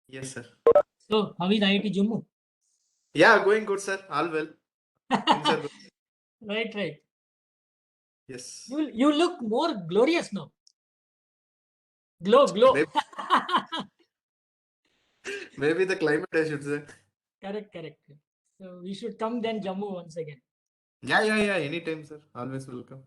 Yes, sir. So, how is IIT Jammu? Yeah, going good, sir. All well. Things are good. Right, right. Yes. You look more glorious now. Glow, glow. Maybe, maybe the climate, I should say. Correct, correct. So we should come then Jammu once again. Yeah. Anytime, sir. Always welcome.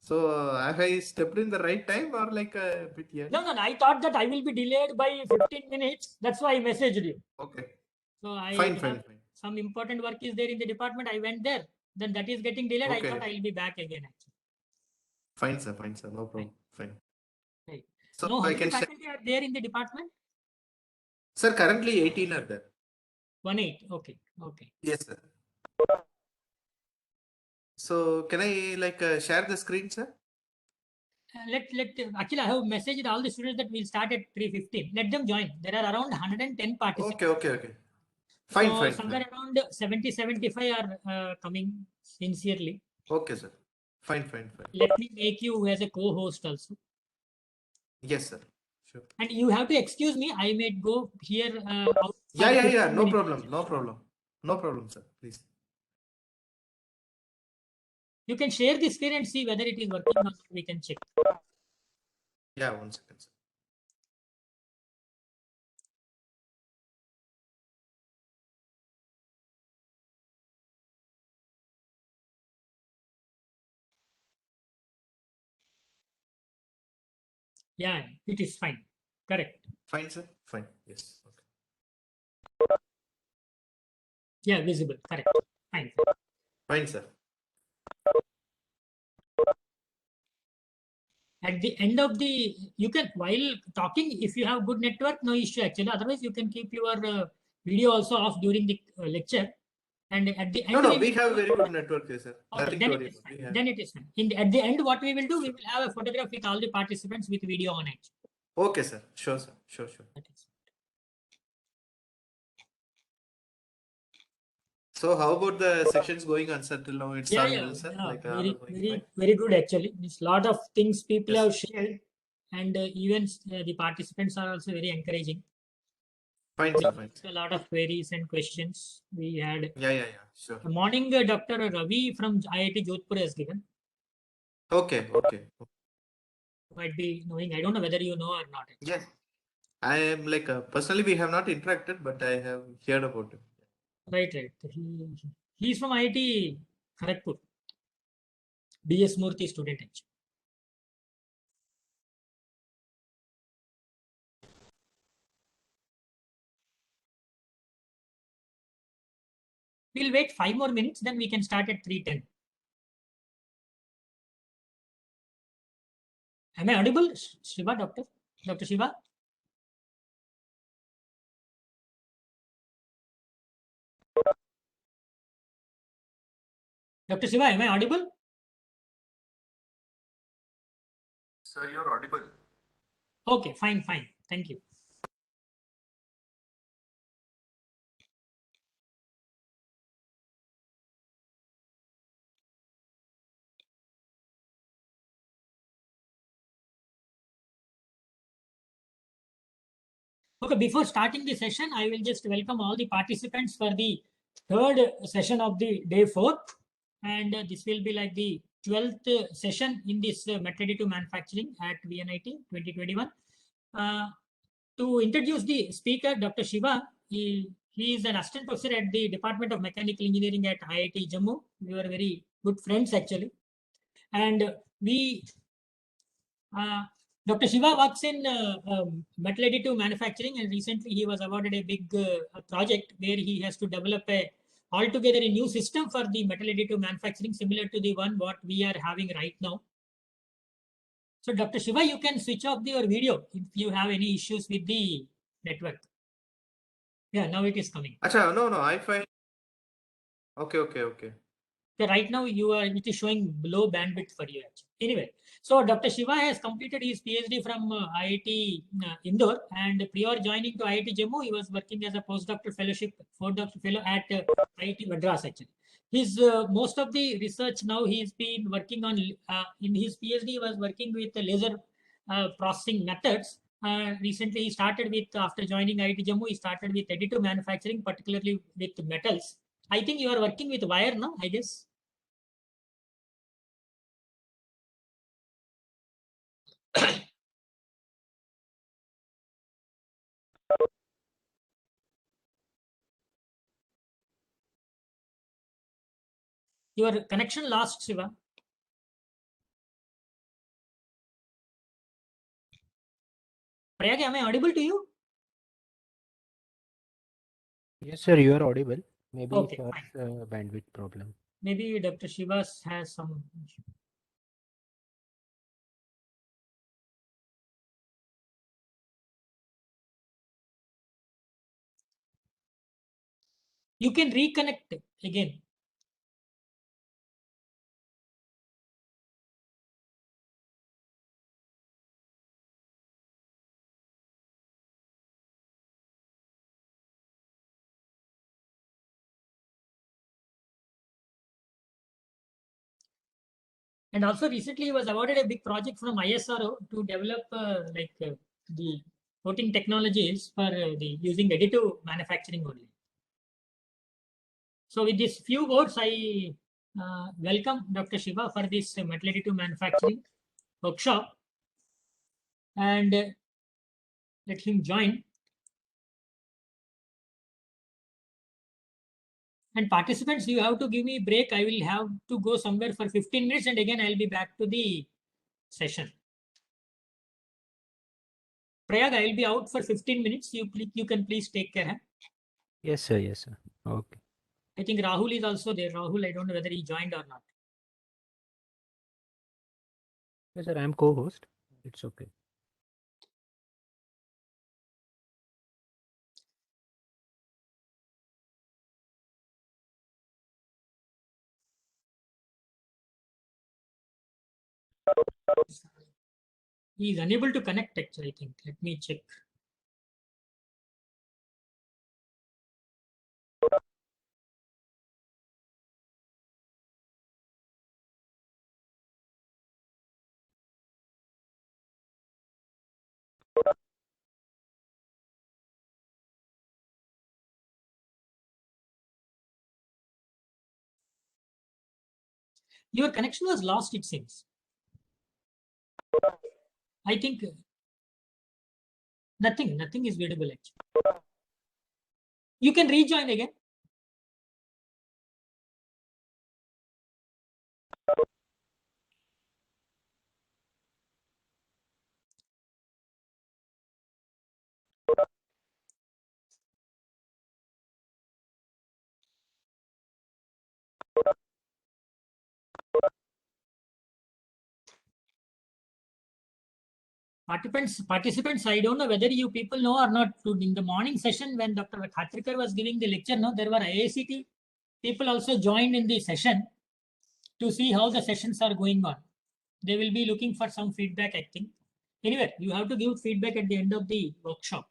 So, have I stepped in the right time or like a bit early? No. I thought that I will be delayed by 15 minutes. That's why I messaged you. Okay. So I Fine, have fine, fine. some important work is there in the department. I went there. Then that is getting delayed. I thought Okay. I will be back again actually. Fine, sir. Fine, sir. No Right, problem. Fine. right. So, Now, how I many can share. faculty are there in the department? Sir, currently 18 are there. 18. Okay, okay. Yes, sir. So, can I like share the screen, sir? Actually I have messaged all the students that we'll start at 3:15. Let them join. There are around 110 Okay, participants. okay, okay. Fine, So fine, fine. somewhere around 70, 75 are coming sincerely. Okay, sir. Fine, fine, fine. Let me make you as a co-host also. Yes, sir. Sure. And you have to excuse me. I may go here out Yeah, for yeah, yeah. 15 No minutes. problem. No problem. No problem, sir. Please. You can share the screen and see whether it is working or not. We can check. Yeah, 1 second, sir. Yeah, it is fine. Correct. Fine, sir. Fine. Yes. Okay. Yeah, visible. Correct. Fine. Fine, sir. At the end of the, you can, while talking, if you have good network, no issue actually. Otherwise, you can keep your video also off during the lecture. And at the No, end, no. we We will have do very good network here, sir. okay, Nothing to then it worry is about. fine. We have. Then it is fine. At the end, what we will do, we will have a photograph with all the participants with video on it. Okay, sir. Sure, sir. Sure. That is. So, how about the sections going on, sir? Till now, it's all well, sir. Like all are going fine. Very good actually. It's lot of things people Yes. have shared, and even the participants are also very encouraging. Fine, We sir. Fine. asked a lot of queries and questions. We had Yeah. Sure. morning Dr. Ravi from IIT Jodhpur has given. Okay. Might be knowing. I don't know whether you know or not. Yes. I am like personally, we have not interacted, but I have heard about it. Right. He's from IIT Kharagpur. BS Murthy student actually. We'll wait 5 more minutes, then we can start at 3:10. Am I audible, Shiva, doctor? Dr. Shiva? Dr. Shiva, am I audible? Sir, you're audible. Okay, fine. Thank you. Okay, before starting the session, I will just welcome all the participants for the third session of the day 4. And this will be like the 12th session in this Method to Manufacturing at VNIT 2021. To introduce the speaker, Dr. Shiva, he is an assistant professor at the Department of Mechanical Engineering at IIT Jammu. We were very good friends actually. And we uh, Dr. Shiva works in metal additive manufacturing, and recently he was awarded a big project where he has to develop a altogether a new system for the metal additive manufacturing, similar to the one what we are having right now. So, Dr. Shiva, you can switch off your video if you have any issues with the network. Yeah, now it is coming. Acha, no, I find. Okay. So right now it is showing low bandwidth for you actually. Anyway, so Dr. Shiva has completed his PhD from IIT Indore, and prior joining to IIT Jammu, he was working as a postdoctoral fellow at IIT Madras actually. His most of the research now he's been working on in his PhD he was working with the laser processing methods, Recently, he started with, after joining IIT Jammu, he started with additive manufacturing, particularly with metals. I think you are working with wire now, I guess. Your connection lost, Shiva. Prayag, am I audible to you? Yes, sir, you are audible. Maybe Okay, for fine. bandwidth problem. Maybe Dr. Shiva has some issue. You can reconnect again. And also recently he was awarded a big project from ISRO to develop the coating technologies for the using additive manufacturing only. So with these few words, I welcome Dr. Shiva for this metal additive manufacturing workshop, and let him join. And participants, you have to give me a break. I will have to go somewhere for 15 minutes and again I'll be back to the session. Prayag, I will be out for 15 minutes. You can please take care. Huh? Yes, sir. Yes, sir. Okay. I think Rahul is also there. Rahul, I don't know whether he joined or not. Yes, sir. I'm co-host. It's okay. He is unable to connect actually, I think. Let me check. Your connection was lost, it seems. I think nothing is visible actually. You can rejoin again. Participants, I don't know whether you people know or not. In the morning session, when Dr. Khatrikar was giving the lecture, no, there were IACT people also joined in the session to see how the sessions are going on. They will be looking for some feedback, I think. Anyway, you have to give feedback at the end of the workshop.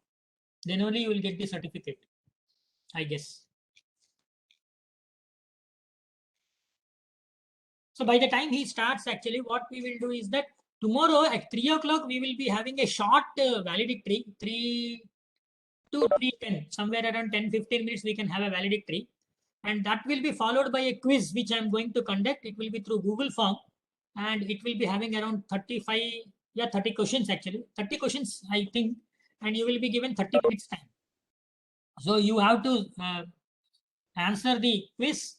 Then only you will get the certificate, I guess. So by the time he starts, actually, what we will do is that tomorrow at 3 o'clock, we will be having a short valedictory, 3 to 3:10, somewhere around 10-15 minutes, we can have a valedictory. And that will be followed by a quiz, which I'm going to conduct. It will be through Google Form, and it will be having around 30 questions actually. 30 questions, I think, and you will be given 30 minutes time. So you have to answer the quiz,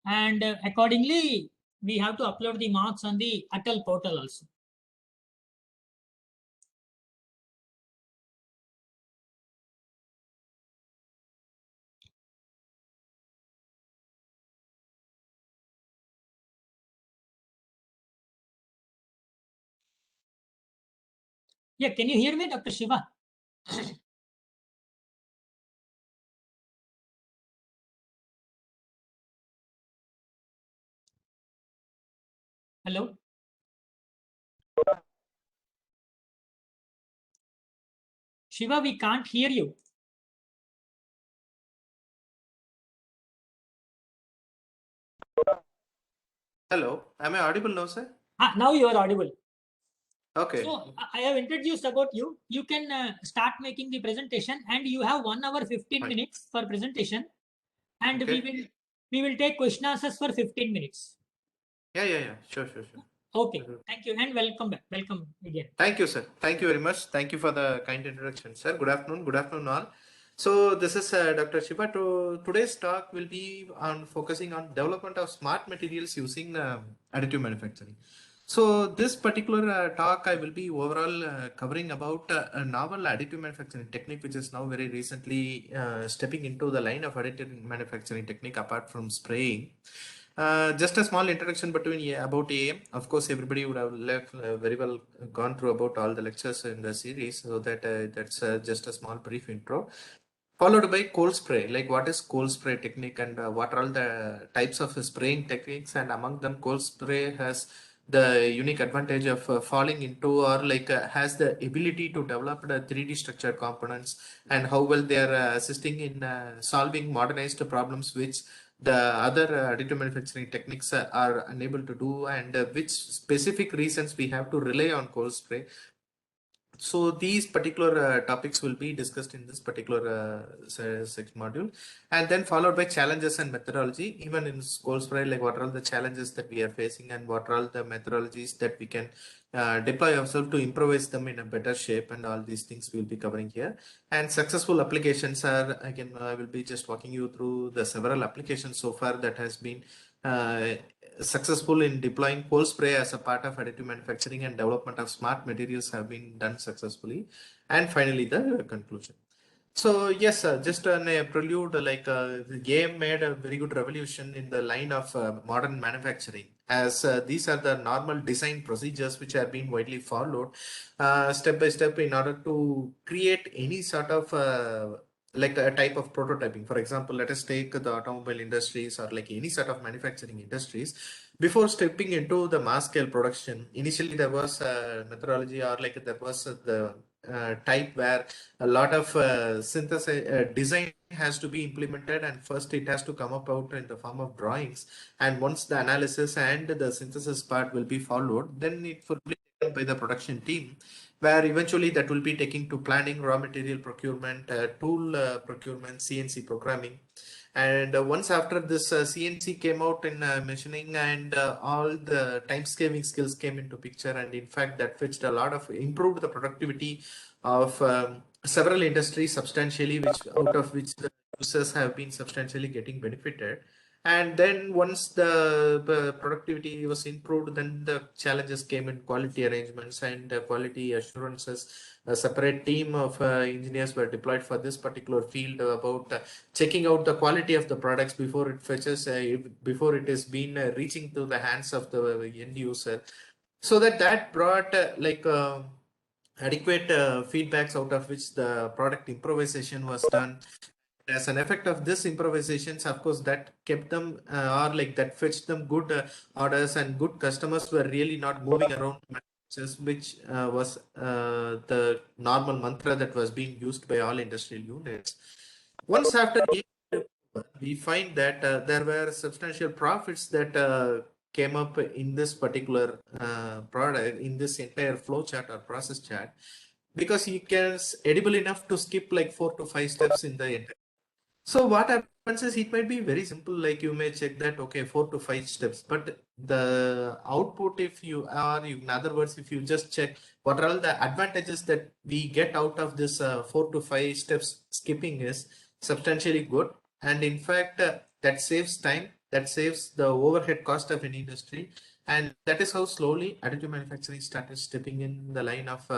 and accordingly, we have to upload the marks on the Atal portal also. Yeah, can you hear me, Dr. Shiva? Hello? Shiva, we can't hear you. Hello, am I audible now, sir? Now you are audible. Okay. So I have introduced about you. You can start making the presentation, and you have 1 hour 15 Fine. minutes for presentation, and Okay. we will take question answers for 15 minutes. Yeah. Sure. Okay, thank you and welcome back. Welcome again. Thank you, sir. Thank you very much. Thank you for the kind introduction, sir. Good afternoon. Good afternoon, all. So this is Dr. Shiva. Today's talk will be on focusing on development of smart materials using additive manufacturing. So this particular talk, I will be overall covering about a novel additive manufacturing technique, which is now very recently stepping into the line of additive manufacturing technique apart from spraying. Just a small introduction about AM. Of course, everybody would have very well gone through about all the lectures in the series, so that's just a small brief intro. Followed by cold spray, like what is cold spray technique and what are all the types of spraying techniques, and among them, cold spray has the unique advantage of falling into or has the ability to develop the 3D structured components and how well they are assisting in solving modernized problems which the other additive manufacturing techniques are unable to do, and which specific reasons we have to rely on cold spray. So these particular topics will be discussed in this particular sixth module, and then followed by challenges and methodology. Even in cold spray, like what are all the challenges that we are facing and what are all the methodologies that we can deploy ourselves to improvise them in a better shape, and all these things we'll be covering here. And successful applications are, again, I will be just walking you through the several applications so far that has been uh, successful in deploying cold spray as a part of additive manufacturing, and development of smart materials have been done successfully. And finally, the conclusion. So yes, just on a prelude, the game made a very good revolution in the line of modern manufacturing, as these are the normal design procedures which are being widely followed step by step in order to create any sort of like a type of prototyping. For example, let us take the automobile industries or like any sort of manufacturing industries. Before stepping into the mass scale production, initially there was a methodology, or like there was the type where a lot of synthesis design has to be implemented, and first it has to come up out in the form of drawings, and once the analysis and the synthesis part will be followed, then it will be taken by the production team, where eventually that will be taking to planning, raw material procurement, tool procurement, CNC programming. And once after this CNC came out in machining, and all the time scaling skills came into picture, and in fact that fetched a lot of improved the productivity of several industries substantially, which out of which the users have been substantially getting benefited. And then once the productivity was improved, then the challenges came in quality arrangements and quality assurances. A separate team of engineers were deployed for this particular field about checking out the quality of the products before it fetches, before it is been reaching to the hands of the end user. So that brought adequate feedbacks out of which the product improvisation was done. As an effect of this improvisations, of course, that kept them or like that fetched them good orders, and good customers were really not moving around, which was the normal mantra that was being used by all industrial units. Once after we find that there were substantial profits that came up in this particular product, in this entire flow chart or process chart, because you can edible enough to skip like 4 to 5 steps in the entire. So what happens is it might be very simple, like you may check that, okay, 4 to 5 steps, but the output, if you are, in other words, if you just check what are all the advantages that we get out of this 4 to 5 steps skipping is substantially good. And in fact, that saves time, that saves the overhead cost of an industry. And that is how slowly additive manufacturing started stepping in the line of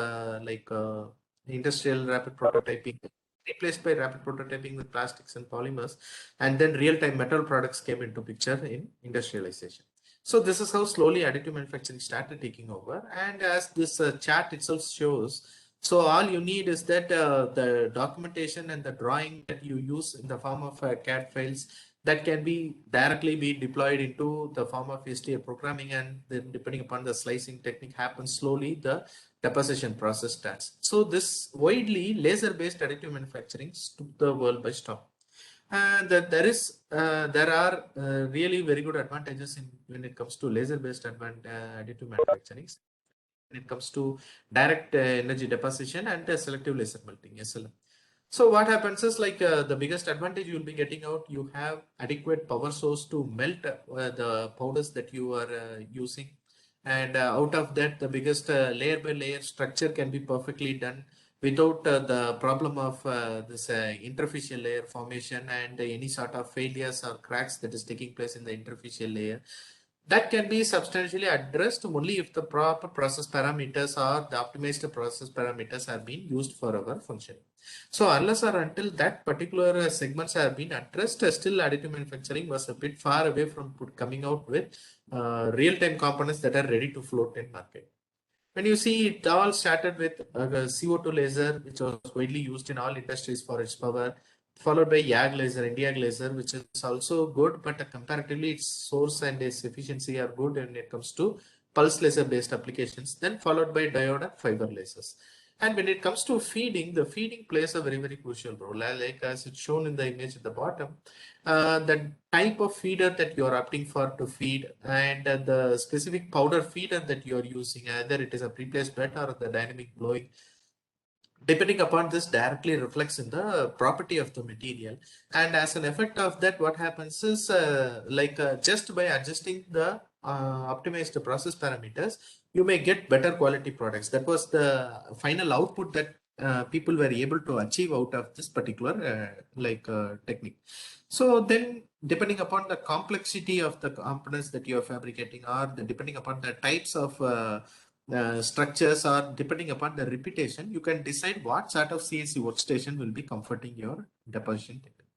industrial rapid prototyping, replaced by rapid prototyping with plastics and polymers, and then real-time metal products came into picture in industrialization. So this is how slowly additive manufacturing started taking over. And as this chart itself shows, so all you need is that the documentation and the drawing that you use in the form of CAD files that can be directly be deployed into the form of STL programming, and then depending upon the slicing technique happens slowly, the deposition process starts. So this widely laser-based additive manufacturing took the world by storm. And that there are really very good advantages in when it comes to laser-based additive manufacturing. when it comes to direct energy deposition and selective laser melting (SLM). So what happens is like the biggest advantage you will be getting out, you have adequate power source to melt the powders that you are using. And out of that, the biggest layer by layer structure can be perfectly done without the problem of this interfacial layer formation and any sort of failures or cracks that is taking place in the interfacial layer. That can be substantially addressed only if the proper process parameters or the optimized process parameters are being used for our function. So unless or until that particular segments have been addressed, still additive manufacturing was a bit far away from coming out with real-time components that are ready to float in market. When you see it all started with a CO2 laser, which was widely used in all industries for its power, followed by YAG laser, India laser, which is also good, but comparatively its source and its efficiency are good when it comes to pulse laser based applications, then followed by diode and fiber lasers. And when it comes to feeding, the feeding plays a very, very crucial role. Like as it's shown in the image at the bottom, the type of feeder that you're opting for to feed and the specific powder feeder that you're using, either it is a pre-placed bed or the dynamic blowing, depending upon this directly reflects in the property of the material. And as an effect of that, what happens is just by adjusting the optimized process parameters, you may get better quality products. That was the final output that people were able to achieve out of this particular technique. So then depending upon the complexity of the components that you are fabricating, or depending upon the types of structures, or depending upon the repetition, you can decide what sort of CNC workstation will be comforting your deposition technique.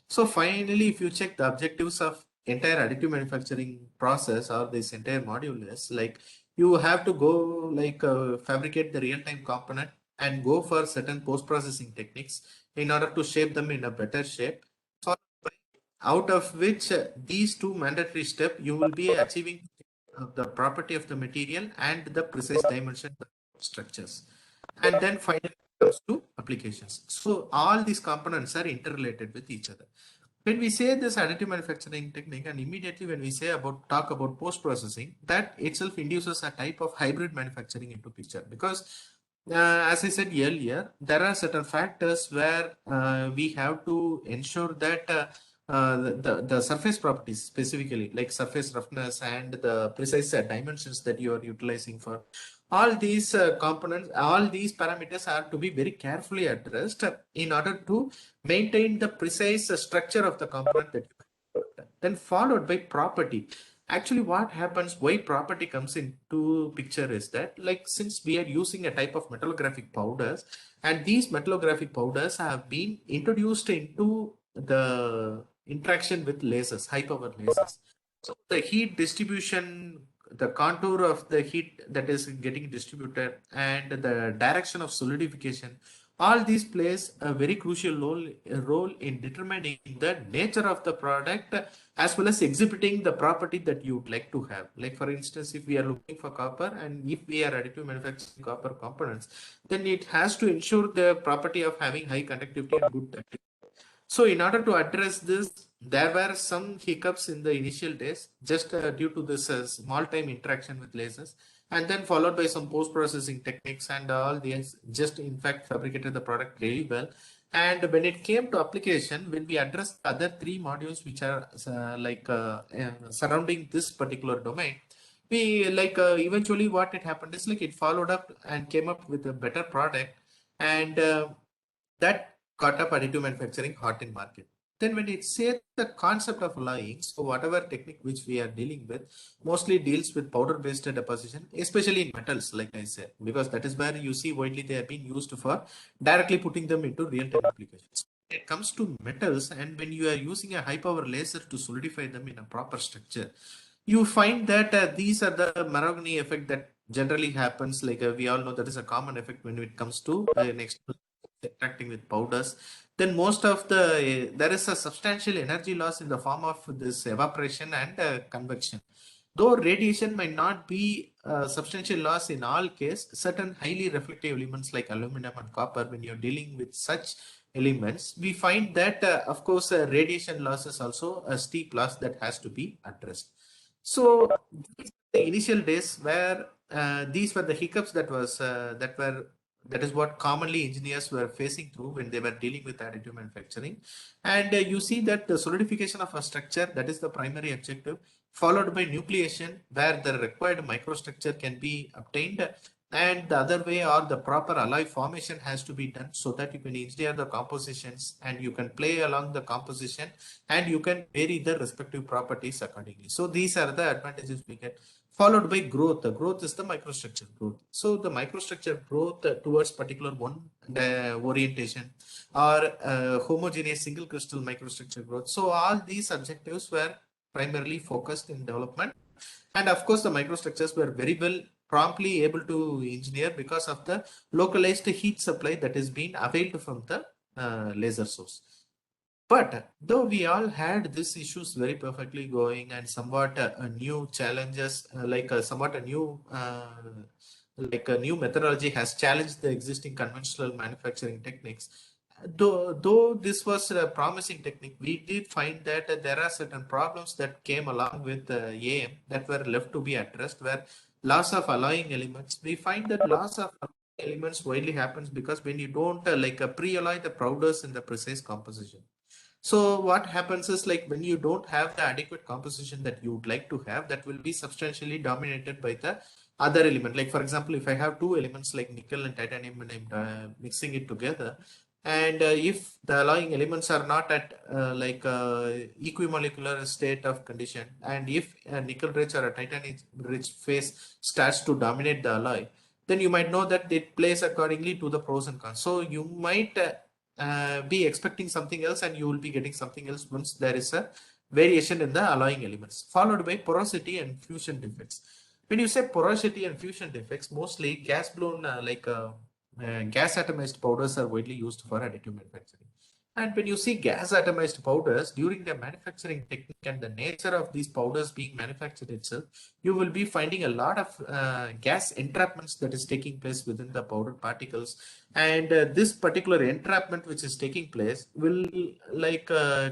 So finally, if you check the objectives of entire additive manufacturing process or this entire module is like, you have to go fabricate the real-time component and go for certain post-processing techniques in order to shape them in a better shape. So out of which these two mandatory steps, you will be achieving the property of the material and the precise dimension of structures. And then finally comes to applications. So all these components are interrelated with each other. When we say this additive manufacturing technique, and immediately when we say talk about post-processing, that itself induces a type of hybrid manufacturing into picture, because as I said earlier, there are certain factors where we have to ensure that the surface properties, specifically like surface roughness and the precise dimensions that you are utilizing for all these components, all these parameters are to be very carefully addressed in order to maintain the precise structure of the component that you have. Then followed by property. Actually, what happens, why property comes into picture is that, like, since we are using a type of metallographic powders, and these metallographic powders have been introduced into the interaction with lasers, high power lasers. So the heat distribution, the contour of the heat that is getting distributed, and the direction of solidification, all these plays a very crucial role in determining the nature of the product, as well as exhibiting the property that you would like to have. Like for instance, if we are looking for copper and if we are additive manufacturing copper components, then it has to ensure the property of having high conductivity and good ductility. So in order to address this, there were some hiccups in the initial days, just due to this small time interaction with lasers, and then followed by some post-processing techniques, and all these just in fact fabricated the product really well. And when it came to application, when we addressed other three modules which are surrounding this particular domain, we eventually what it happened is like it followed up and came up with a better product, and that caught up additive manufacturing hot in market. Then when it says the concept of alloying, so whatever technique which we are dealing with mostly deals with powder based deposition, especially in metals, like I said, because that is where you see widely they have been used for directly putting them into real-time applications. When it comes to metals, and when you are using a high power laser to solidify them in a proper structure, you find that these are the mahogany effect that generally happens. Like we all know that is a common effect when it comes to next interacting with powders. Then most of the there is a substantial energy loss in the form of this evaporation and convection. Though radiation might not be substantial loss in all case, certain highly reflective elements like aluminum and copper, when you're dealing with such elements, we find that of course radiation loss is also a steep loss that has to be addressed. So these are the initial days where these were the hiccups that is what commonly engineers were facing through when they were dealing with additive manufacturing. And you see that the solidification of a structure, that is the primary objective, followed by nucleation where the required microstructure can be obtained, and the other way or the proper alloy formation has to be done so that you can engineer the compositions and you can play along the composition and you can vary the respective properties accordingly. So these are the advantages we get, followed by growth. The growth is the microstructure growth. So the microstructure growth towards particular one orientation or homogeneous single crystal microstructure growth. So all these objectives were primarily focused in development. And of course, the microstructures were very well promptly able to engineer because of the localized heat supply that is being availed from the laser source. But though we all had these issues very perfectly going and somewhat new challenges, somewhat a new like a new methodology has challenged the existing conventional manufacturing techniques. Though this was a promising technique, we did find that there are certain problems that came along with AM that were left to be addressed, where loss of alloying elements. We find that loss of elements widely happens because when you don't pre-alloy the powders in the precise composition. So what happens is, like, when you don't have the adequate composition that you would like to have, that will be substantially dominated by the other element. Like for example, if I have two elements like nickel and titanium and I'm mixing it together, and if the alloying elements are not at equimolecular state of condition, and if a nickel rich or a titanium rich phase starts to dominate the alloy, then you might know that it plays accordingly to the pros and cons. So you might be expecting something else and you will be getting something else once there is a variation in the alloying elements, followed by porosity and fusion defects. When you say porosity and fusion defects, mostly gas blown gas atomized powders are widely used for additive manufacturing. And when you see gas atomized powders during the manufacturing technique and the nature of these powders being manufactured itself, you will be finding a lot of gas entrapments that is taking place within the powder particles. And this particular entrapment which is taking place will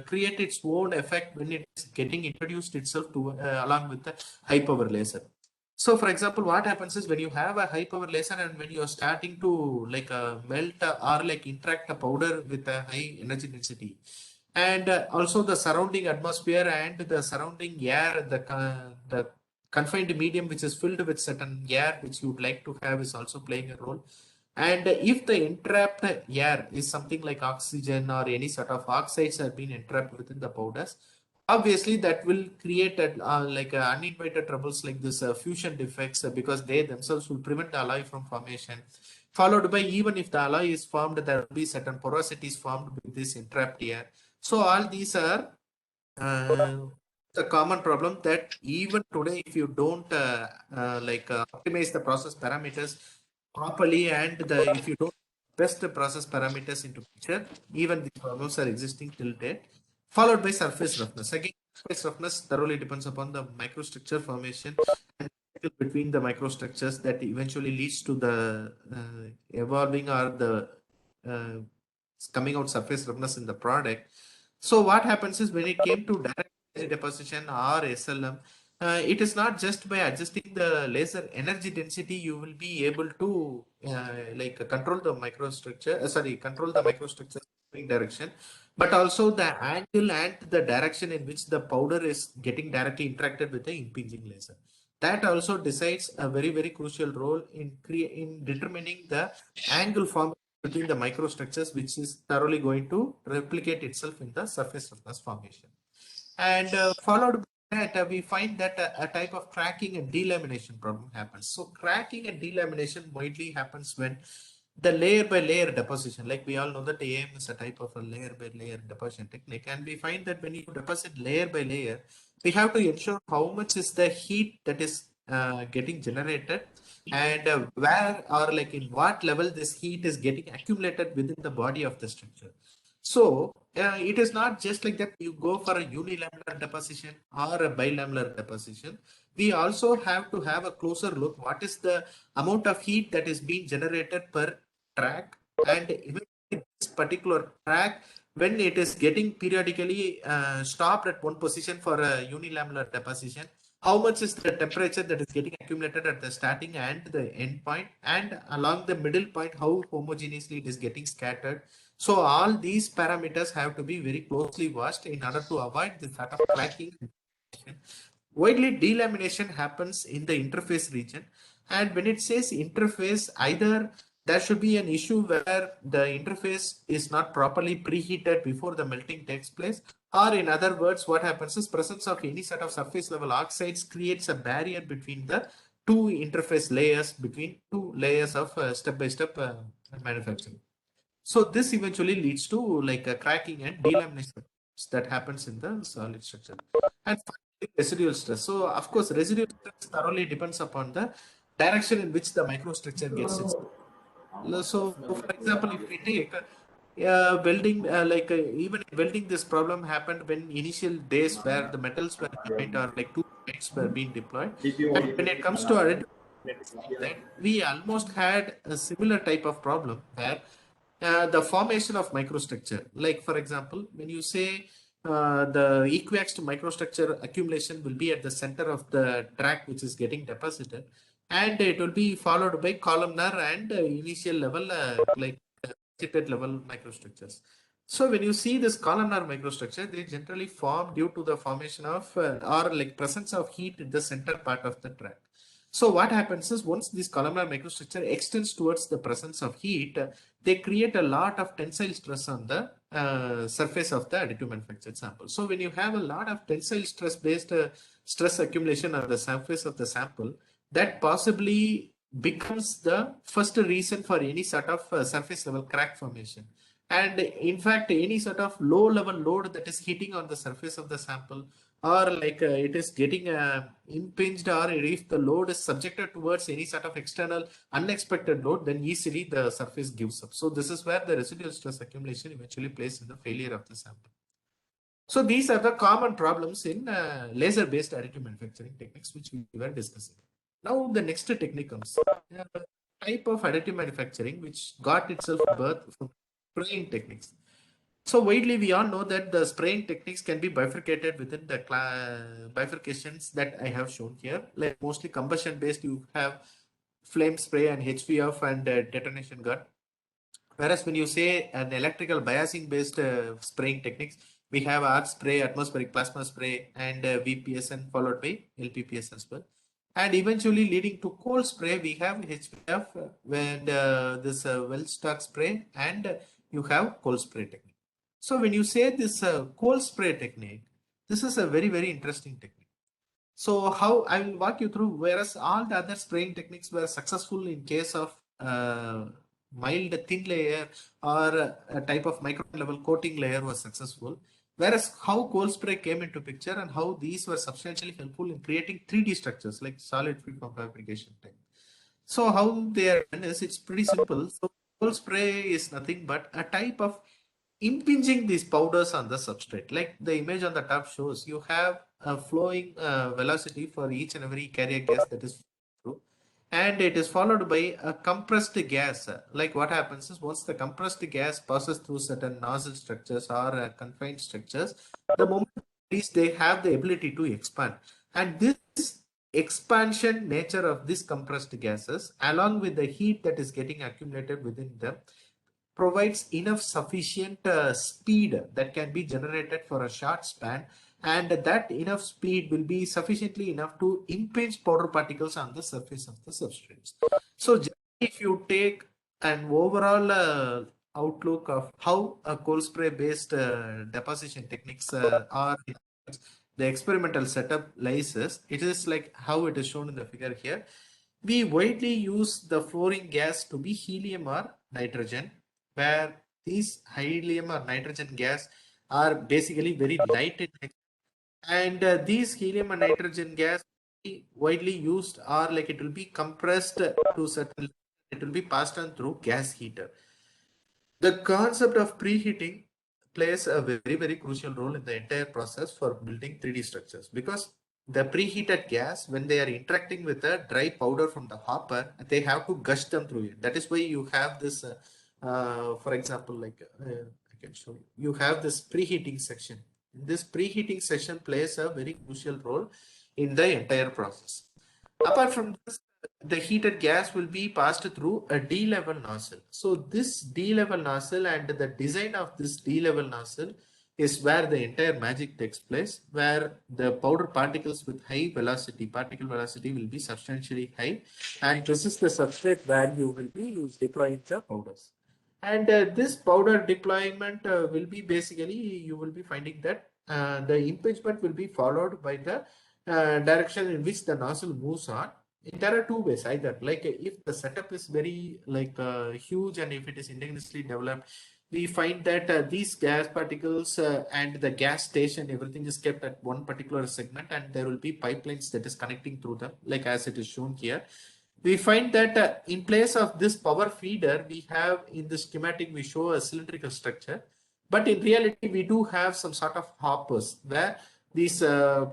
create its own effect when it is getting introduced itself to along with the high power laser. So for example, what happens is when you have a high power laser and when you are starting to melt or interact a powder with a high energy density, and also the surrounding atmosphere and the surrounding air, the confined medium which is filled with certain air which you would like to have is also playing a role. And if the entrapped air is something like oxygen or any sort of oxides have been entrapped within the powders, obviously that will create uninvited troubles like this fusion defects, because they themselves will prevent the alloy from formation, followed by, even if the alloy is formed, there will be certain porosities formed with this entrapped air. So all these are the common problem that even today, if you don't optimize the process parameters properly, and if you don't best the process parameters into picture, even these problems are existing till date. Followed by surface roughness. Again, surface roughness thoroughly depends upon the microstructure formation and between the microstructures that eventually leads to the evolving or the uh, coming out surface roughness in the product. So what happens is, when it came to direct deposition or SLM, it is not just by adjusting the laser energy density you will be able to control the microstructure. Control the microstructure direction, but also the angle and the direction in which the powder is getting directly interacted with the impinging laser. That also decides a very crucial role in determining the angle form between the microstructures, which is thoroughly going to replicate itself in the surface roughness formation. And followed by that, we find that a type of cracking and delamination problem happens. So cracking and delamination widely happens when the layer by layer deposition, like we all know that AM is a type of a layer by layer deposition technique. And we find that when you deposit layer by layer, we have to ensure how much is the heat that is getting generated, and where or in what level this heat is getting accumulated within the body of the structure. So it is not just like that you go for a unilaminar deposition or a bilaminar deposition. We also have to have a closer look what is the amount of heat that is being generated per track, and even this particular track, when it is getting periodically stopped at one position for a unilaminar deposition, how much is the temperature that is getting accumulated at the starting and the end point, and along the middle point, how homogeneously it is getting scattered. So all these parameters have to be very closely watched in order to avoid this sort of cracking. Widely, delamination happens in the interface region, and when it says interface, either there should be an issue where the interface is not properly preheated before the melting takes place, or in other words, what happens is presence of any sort of surface level oxides creates a barrier between the two interface layers, between two layers of step-by-step manufacturing. So this eventually leads to like a cracking and delamination that happens in the solid structure. And finally, residual stress. So of course, residual stress thoroughly depends upon the direction in which the microstructure gets its. So for example, if we take welding, even welding, this problem happened when initial days where the metals were joined or like two joints were being deployed. And when it comes to identifying that, we almost had a similar type of problem where the formation of microstructure, like for example, when you say the equiaxed microstructure accumulation will be at the center of the track which is getting deposited, and it will be followed by columnar and initial level level microstructures. So when you see this columnar microstructure, they generally form due to the formation of or like presence of heat in the center part of the track. So what happens is once this columnar microstructure extends towards the presence of heat, they create a lot of tensile stress on the surface of the additive manufactured sample. So when you have a lot of tensile stress based stress accumulation on the surface of the sample, that possibly becomes the first reason for any sort of surface level crack formation. And in fact, any sort of low level load that is hitting on the surface of the sample, or like it is getting impinged, or if the load is subjected towards any sort of external unexpected load, then easily the surface gives up. So this is where the residual stress accumulation eventually plays in the failure of the sample. So these are the common problems in laser based additive manufacturing techniques which we were discussing. Now the next technique comes, type of additive manufacturing which got itself birth from spraying techniques. So widely, we all know that the spraying techniques can be bifurcated within the bifurcations that I have shown here. Like mostly combustion based, you have flame spray and HVF and detonation gun. Whereas when you say an electrical biasing based spraying techniques, we have arc spray, atmospheric plasma spray, and VPSN followed by LPPS as well. And eventually leading to cold spray, we have HVF and this well stock spray, and you have cold spray technique. So when you say this cold spray technique, this is a very, very interesting technique. So how I will walk you through, whereas all the other spraying techniques were successful in case of mild thin layer or a type of micron level coating layer was successful. Whereas how cold spray came into picture and how these were substantially helpful in creating 3D structures like solid freeform fabrication type. So how they are done is it's pretty simple. So cold spray is nothing but a type of impinging these powders on the substrate. Like the image on the top shows, you have a flowing velocity for each and every carrier gas that is through, and it is followed by a compressed gas. Like what happens is once the compressed gas passes through certain nozzle structures or confined structures, the moment they have the ability to expand, and this expansion nature of these compressed gases along with the heat that is getting accumulated within them provides enough sufficient speed that can be generated for a short span, and that enough speed will be sufficiently enough to impinge powder particles on the surface of the substrates. So if you take an overall outlook of how a cold spray based deposition techniques are, the experimental setup lies is, it is like how it is shown in the figure here. We widely use the flowing gas to be helium or nitrogen, where these helium or nitrogen gas are basically very light in nature. And these helium and nitrogen gas widely used, or like it will be compressed to certain, it will be passed on through gas heater. The concept of preheating plays a very, very crucial role in the entire process for building 3D structures, because the preheated gas, when they are interacting with a dry powder from the hopper, they have to gush them through it. That is why you have this, for example, like I can show you have this preheating section. This preheating section plays a very crucial role in the entire process. Apart from this, the heated gas will be passed through a D-level nozzle. So this D-level nozzle and the design of this D-level nozzle is where the entire magic takes place, where the powder particles with high velocity, particle velocity will be substantially high, and this is the substrate where you will be deploying the powders. And this powder deployment will be basically, you will be finding that the impingement will be followed by the direction in which the nozzle moves on. There are two ways, either like if the setup is very like huge and if it is indigenously developed, we find that these gas particles and the gas station, everything is kept at one particular segment, and there will be pipelines that is connecting through them, like as it is shown here. We find that in place of this power feeder, we have in the schematic, we show a cylindrical structure, but in reality, we do have some sort of hoppers where these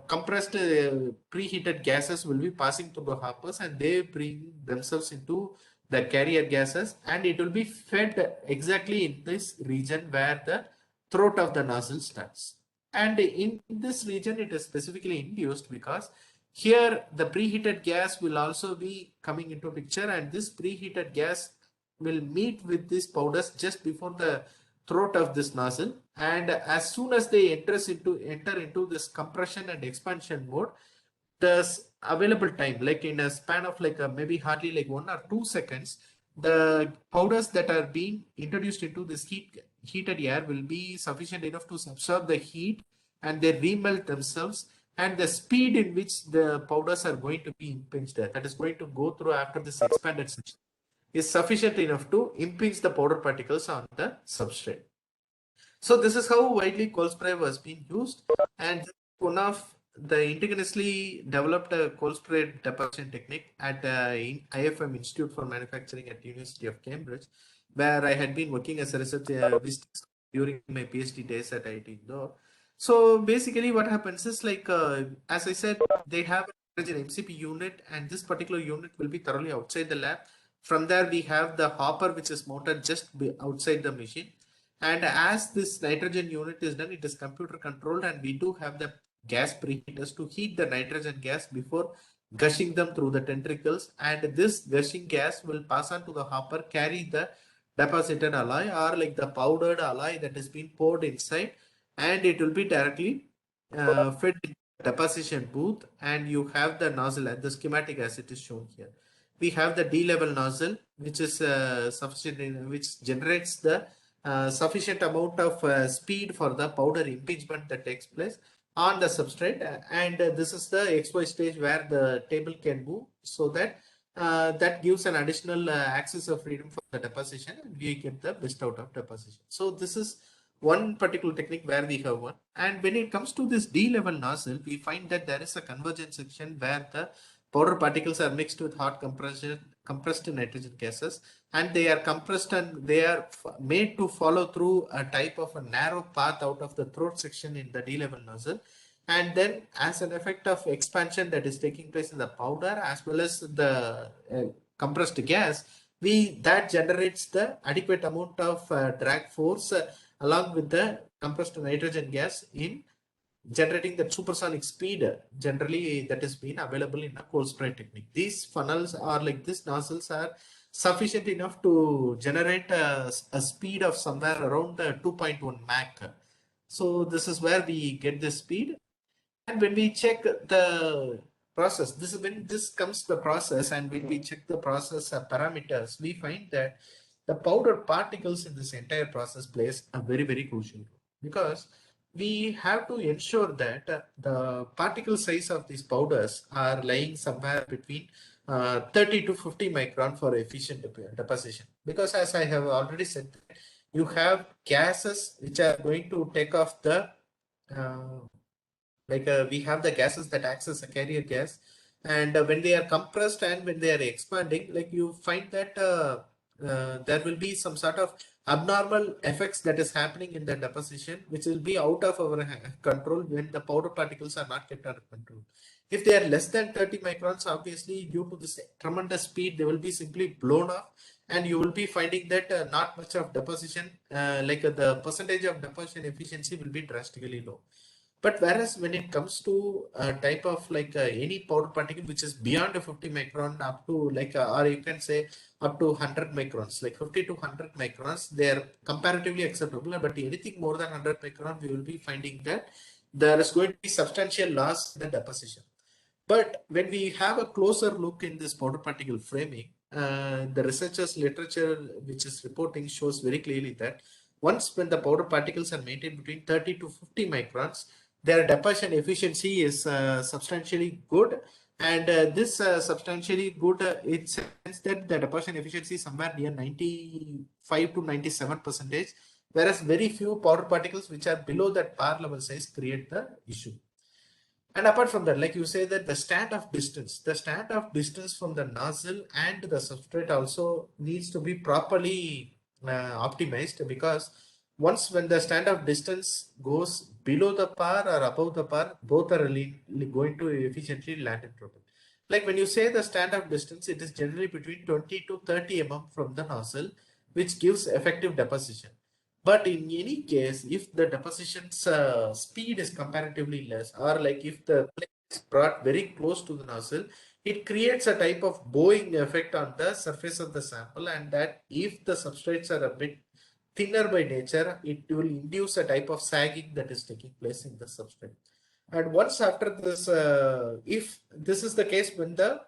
compressed preheated gases will be passing through the hoppers, and they bring themselves into the carrier gases, and it will be fed exactly in this region where the throat of the nozzle starts. And in this region, it is specifically induced because here the preheated gas will also be coming into picture, and this preheated gas will meet with these powders just before the throat of this nozzle, and as soon as they enter into this compression and expansion mode, the available time, like in a span of like maybe hardly like 1 or 2 seconds, the powders that are being introduced into this heated air will be sufficient enough to absorb the heat, and they remelt themselves, and the speed in which the powders are going to be impinged, that is going to go through after this expanded section, is sufficient enough to impinge the powder particles on the substrate. So this is how widely cold spray was being used, and one of the indigenously developed cold spray deposition technique at IFM Institute for Manufacturing at University of Cambridge, where I had been working as a research visitor during my PhD days at IIT Indore. So basically what happens is like, as I said, they have an MCP unit, and this particular unit will be thoroughly outside the lab. From there, we have the hopper, which is mounted just outside the machine. And as this nitrogen unit is done, it is computer controlled, and we do have the gas preheaters to heat the nitrogen gas before gushing them through the tentacles. And this gushing gas will pass on to the hopper, carry the deposited alloy or like the powdered alloy that has been poured inside, and it will be directly fed in the deposition booth. And you have the nozzle at the schematic as it is shown here. We have the D-level nozzle, which is sufficient, which generates the sufficient amount of speed for the powder impingement that takes place on the substrate, and this is the XY stage where the table can move, so that that gives an additional access of freedom for the deposition, and we get the best out of deposition. So this is one particular technique where we have one. And when it comes to this D-level nozzle, we find that there is a convergence section where the powder particles are mixed with hot compressed nitrogen gases, and they are compressed, and they are made to follow through a type of a narrow path out of the throat section in the D-level nozzle. And then as an effect of expansion that is taking place in the powder as well as the compressed gas, that generates the adequate amount of drag force along with the compressed nitrogen gas in generating the supersonic speed generally that has been available in a cold spray technique. These funnels are like, these nozzles are sufficient enough to generate a speed of somewhere around 2.1 Mach. So this is where we get the speed. And when we check the process, this is when this comes the process, and when we check the process parameters, we find that the powder particles in this entire process plays a very, very crucial role, because we have to ensure that the particle size of these powders are lying somewhere between 30 to 50 micron for efficient deposition. Because as I have already said, you have gases which are going to take off the we have the gases that acts as a carrier gas, and when they are compressed and when they are expanding, like you find that there will be some sort of abnormal effects that is happening in the deposition, which will be out of our control when the powder particles are not kept under control. If they are less than 30 microns, obviously due to this tremendous speed, they will be simply blown off, and you will be finding that not much of deposition, the percentage of deposition efficiency will be drastically low. But whereas when it comes to a type of like any powder particle which is beyond a 50 micron up to like or you can say up to 100 microns, like 50 to 100 microns, they are comparatively acceptable. But anything more than 100 micron, we will be finding that there is going to be substantial loss in the deposition. But when we have a closer look in this powder particle framing, the researchers literature which is reporting shows very clearly that once when the powder particles are maintained between 30 to 50 microns, their deposition efficiency is substantially good. And this substantially good, it says that the deposition efficiency is somewhere near 95 to 97 percentage, whereas very few powder particles which are below that par level size create the issue. And apart from that, like you say that the stand of distance from the nozzle and the substrate also needs to be properly optimized, because once when the stand of distance goes below the par or above the par, both are really going to efficiently land in trouble. Like when you say the stand of distance, it is generally between 20 to 30 mm from the nozzle, which gives effective deposition. But in any case, if the deposition's speed is comparatively less, or like if the plate is brought very close to the nozzle, it creates a type of bowing effect on the surface of the sample, and that if the substrates are a bit thinner by nature, it will induce a type of sagging that is taking place in the substrate. And once after this, if this is the case when the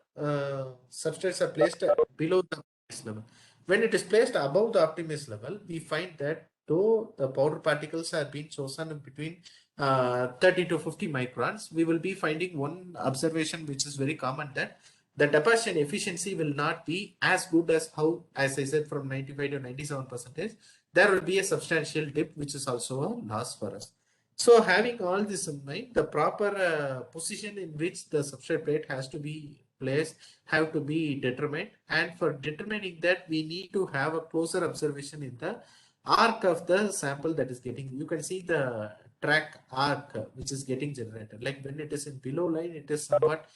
substrates are placed below the optimized level, when it is placed above the optimized level, we find that though the powder particles are being chosen between 30 to 50 microns, we will be finding one observation which is very common, that the deposition efficiency will not be as good as how, as I said, from 95 to 97 percentage. There will be a substantial dip, which is also a loss for us. So having all this in mind, the proper position in which the substrate plate has to be placed have to be determined. And for determining that, we need to have a closer observation in the arc of the sample that is getting. You can see the track arc which is getting generated. Like when it is in below line, it is somewhat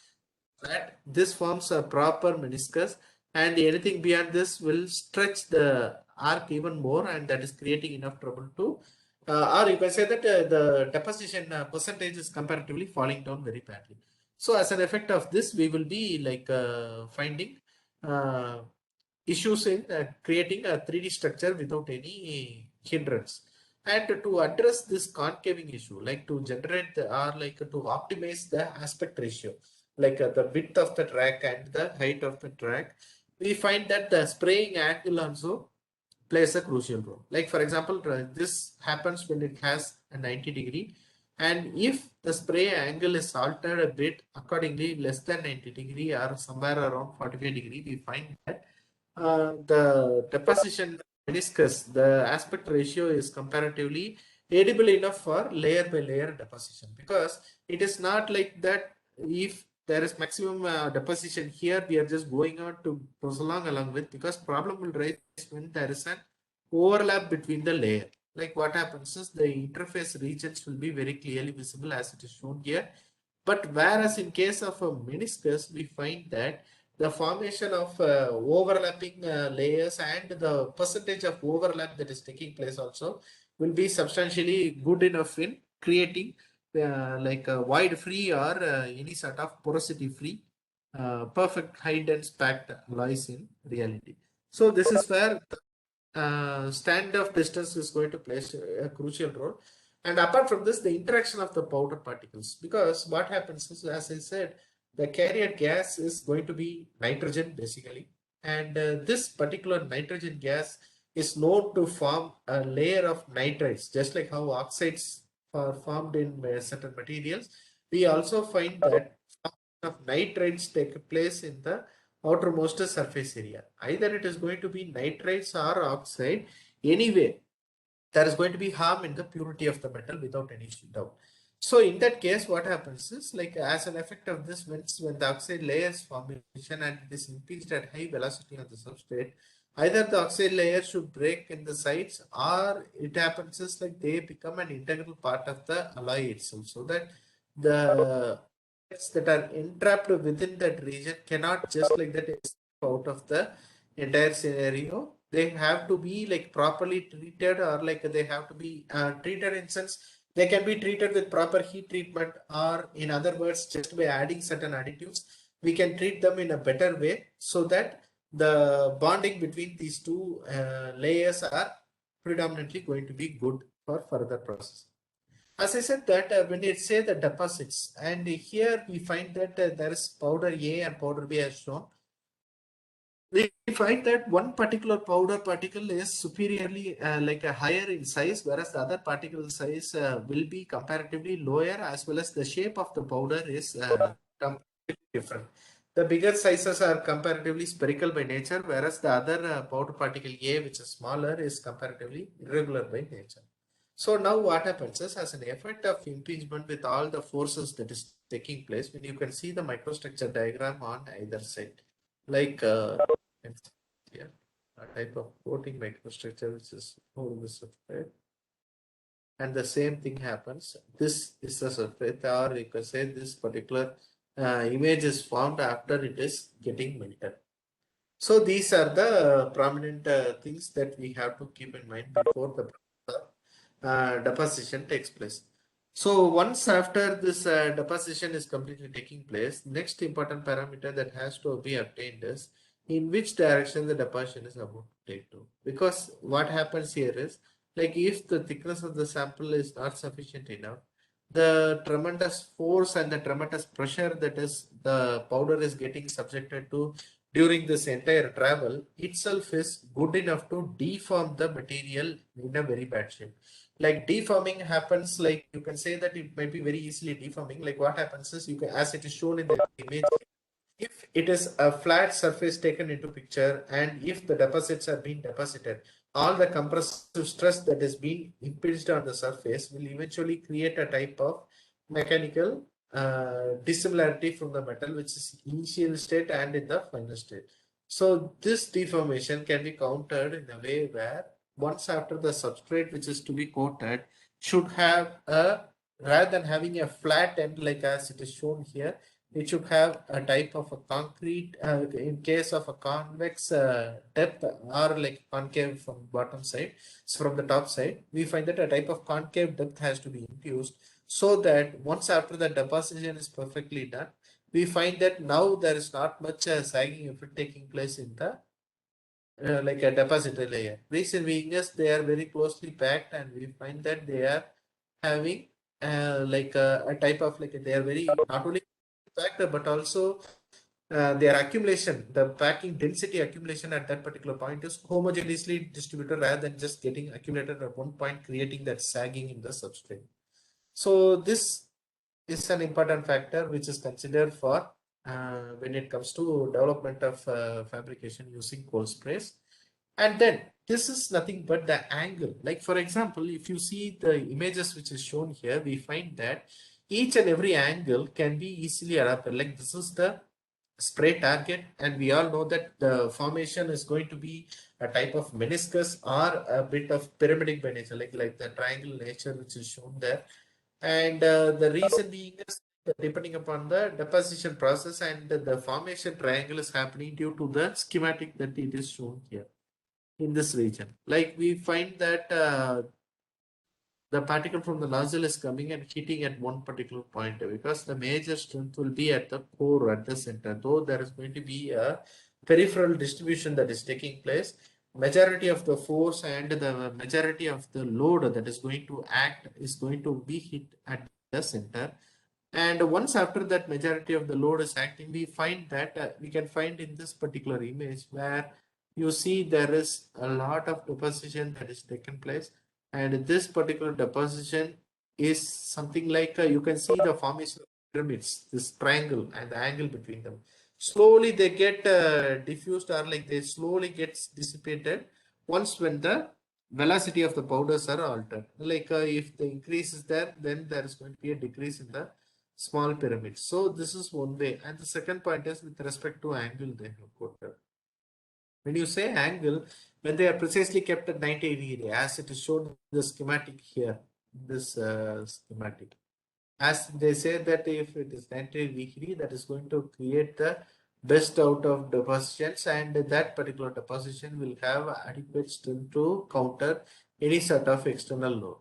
that this forms a proper meniscus, and anything beyond this will stretch the arc even more, and that is creating enough trouble to or you can say that the deposition percentage is comparatively falling down very badly. So as an effect of this, we will be like finding uh, issues in creating a 3D structure without any hindrance. And to address this concaving issue, like to generate the, or like to optimize the aspect ratio, like the width of the track and the height of the track, we find that the spraying angle also plays a crucial role. Like for example, this happens when it has a 90-degree, and if the spray angle is altered a bit accordingly, less than 90-degree or somewhere around 45-degree, we find that the deposition meniscus, the aspect ratio is comparatively edible enough for layer by layer deposition, because it is not like that if there is maximum deposition here, we are just going on to prolong along with, because problem will rise when there is an overlap between the layer. Like what happens is the interface regions will be very clearly visible as it is shown here. But whereas in case of a meniscus, we find that the formation of overlapping layers and the percentage of overlap that is taking place also will be substantially good enough in creating like a void free or any sort of porosity free perfect high dense packed alloys in reality. So this is where stand of distance is going to play a crucial role. And apart from this, the interaction of the powder particles, because what happens is, as I said, the carrier gas is going to be nitrogen basically, and this particular nitrogen gas is known to form a layer of nitrides, just like how oxides are formed in certain materials. We also find that of nitrides take place in the outermost surface area. Either it is going to be nitrides or oxide. Anyway, there is going to be harm in the purity of the metal without any doubt. So in that case, what happens is, like as an effect of this, when the oxide layers formation and it is increased at high velocity on the substrate, either the oxide layer should break in the sides, or it happens is like they become an integral part of the alloy itself, so that the that are entrapped within that region cannot just like that escape out of the entire scenario. They have to be like properly treated, or like they have to be treated in sense They can be treated with proper heat treatment, or in other words, just by adding certain additives, we can treat them in a better way so that the bonding between these two layers are predominantly going to be good for further process. As I said that when you say the deposits, and here we find that there is powder A and powder B as shown. We find that one particular powder particle is superiorly like a higher in size, whereas the other particle size will be comparatively lower, as well as the shape of the powder is completely different. The bigger sizes are comparatively spherical by nature, whereas the other powder particle A, which is smaller, is comparatively irregular by nature. So now what happens is, as an effect of impingement with all the forces that is taking place, when you can see the microstructure diagram on either side, like here, a type of coating microstructure which is over the substrate, and the same thing happens. This is the substrate, or you can say this particular image is formed after it is getting melted. So these are the prominent things that we have to keep in mind before the deposition takes place. So once after this deposition is completely taking place, next important parameter that has to be obtained is in which direction the deposition is about to take to. Because what happens here is, like, if the thickness of the sample is not sufficient enough, the tremendous force and the tremendous pressure that is the powder is getting subjected to during this entire travel itself is good enough to deform the material in a very bad shape. Like, deforming happens, like you can say that it might be very easily deforming. Like, what happens is, you can, as it is shown in the image, if it is a flat surface taken into picture, and if the deposits are being deposited, all the compressive stress that is being impinged on the surface will eventually create a type of mechanical dissimilarity from the metal, which is initial state and in the final state. So this deformation can be countered in a way where once after the substrate which is to be coated should have a, rather than having a flat end like as it is shown here, it should have a type of a concrete in case of a convex depth, or like concave from bottom side. So from the top side, we find that a type of concave depth has to be induced, so that once after the deposition is perfectly done, we find that now there is not much sagging effect taking place in the like a depositor layer. Reason being is they are very closely packed, and we find that they are having like a type of, like, they are very not only packed but also their accumulation, the packing density accumulation at that particular point is homogeneously distributed rather than just getting accumulated at one point, creating that sagging in the substrate. So this is an important factor which is considered for when it comes to development of fabrication using cold sprays. And then this is nothing but the angle. Like, for example, if you see the images which is shown here, we find that each and every angle can be easily adapted. Like, this is the spray target, and we all know that the formation is going to be a type of meniscus or a bit of pyramidic by nature, like the triangle nature which is shown there. And the reason being is depending upon the deposition process, and the formation triangle is happening due to the schematic that it is shown here in this region. Like, we find that the particle from the nozzle is coming and hitting at one particular point, because the major strength will be at the core, at the center, though there is going to be a peripheral distribution that is taking place. Majority of the force and the majority of the load that is going to act is going to be hit at the center. And once after that majority of the load is acting, we find that we can find in this particular image where you see there is a lot of deposition that is taken place, and this particular deposition is something like you can see the formation of pyramids, this triangle and the angle between them. Slowly they get diffused, or like they slowly gets dissipated once when the velocity of the powders are altered. Like if the increase is there, then there is going to be a decrease in the small pyramid. So this is one way. And the second point is with respect to angle they have quoted. When you say angle, when they are precisely kept at 90 degree, as it is shown in the schematic here, this schematic, as they say that if it is 90 degree, that is going to create the best out of depositions, and that particular deposition will have adequate strength to counter any sort of external load.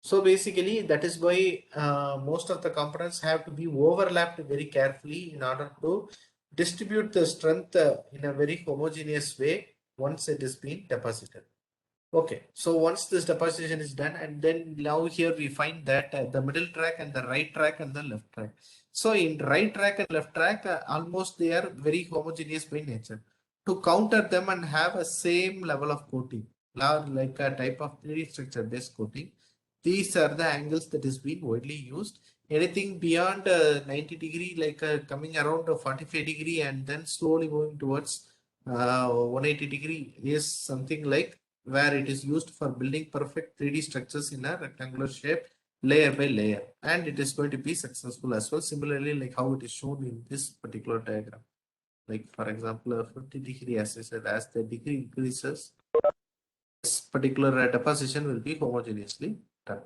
So basically, that is why most of the components have to be overlapped very carefully in order to distribute the strength in a very homogeneous way once it is being deposited. Okay, so once this deposition is done, and then now here we find that the middle track and the right track and the left track. So in right track and left track, almost they are very homogeneous by nature. To counter them and have a same level of coating, like a type of 3D structure based coating, these are the angles that is being widely used. Anything beyond 90 degree, like coming around 45 degree and then slowly moving towards 180 degree is something like where it is used for building perfect 3D structures in a rectangular shape layer by layer, and it is going to be successful as well. Similarly, like how it is shown in this particular diagram, like for example, a 50 degree, as I said, as the degree increases, this particular deposition will be homogeneously done.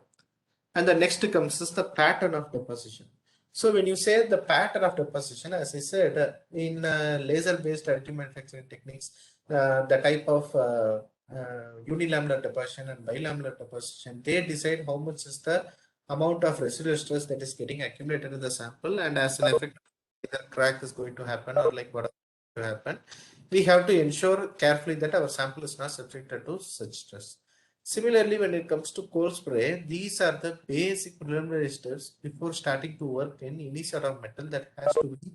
And the next comes is the pattern of deposition. So when you say the pattern of deposition, as I said, in laser-based additive manufacturing techniques, the type of unilaminar deposition and bilaminar deposition, they decide how much is the amount of residual stress that is getting accumulated in the sample, and as an effect, either crack is going to happen or like what to happen. We have to ensure carefully that our sample is not subjected to such stress. Similarly, when it comes to cold spray, these are the basic preliminary steps before starting to work in any sort of metal that has to be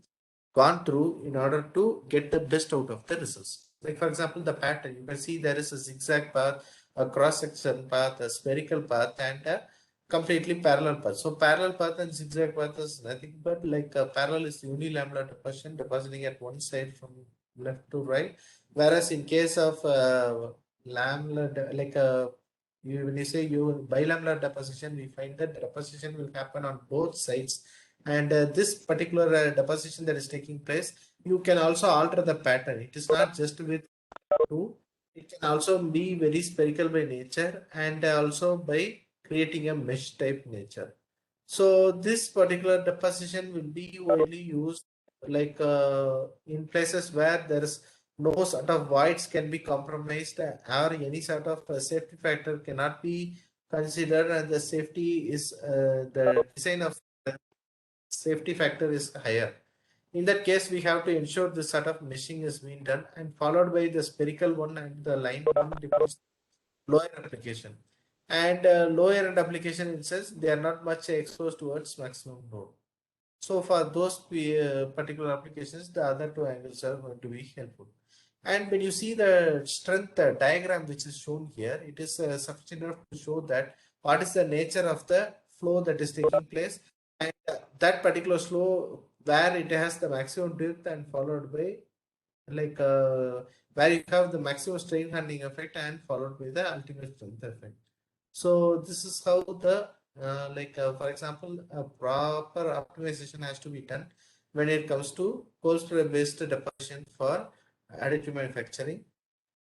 gone through in order to get the best out of the results. Like for example, the pattern, you can see there is a zigzag path, a cross-section path, a spherical path, and a completely parallel path. So parallel path and zigzag path is nothing but like a parallel is unilaminar deposition, depositing at one side from left to right. Whereas in case of laminar, like when you say you bilaminar deposition, we find that deposition will happen on both sides, and this particular deposition that is taking place, you can also alter the pattern. It is not just with two, it can also be very spherical by nature, and also by creating a mesh type nature. So this particular deposition will be widely used like in places where there is no sort of voids can be compromised, or any sort of safety factor cannot be considered, and the safety is the design of safety factor is higher. In that case, we have to ensure this sort of meshing is being done, and followed by the spherical one and the line one depends lower application. And lower end application, it says they are not much exposed towards maximum load. So for those particular applications, the other two angles are going to be helpful. And when you see the strength diagram which is shown here, it is sufficient enough to show that what is the nature of the flow that is taking place, and that particular flow where it has the maximum depth and followed by like where you have the maximum strain handling effect and followed by the ultimate strength effect. So this is how the for example, a proper optimization has to be done when it comes to cold spray based deposition for additive manufacturing.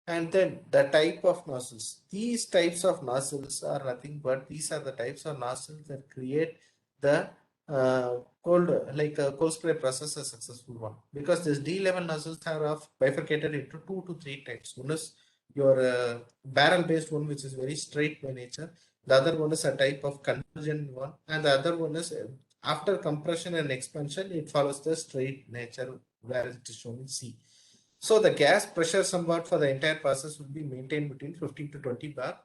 And then the type of nozzles. These types of nozzles are nothing but these are the types of nozzles that create the cold spray process a successful one, because this D level nozzles are of bifurcated into 2 to 3 types. One is your barrel based one, which is very straight by nature. The other one is a type of convergent one, and the other one is after compression and expansion, it follows the straight nature where it is shown in C. So the gas pressure somewhat for the entire process will be maintained between 15 to 20 bar,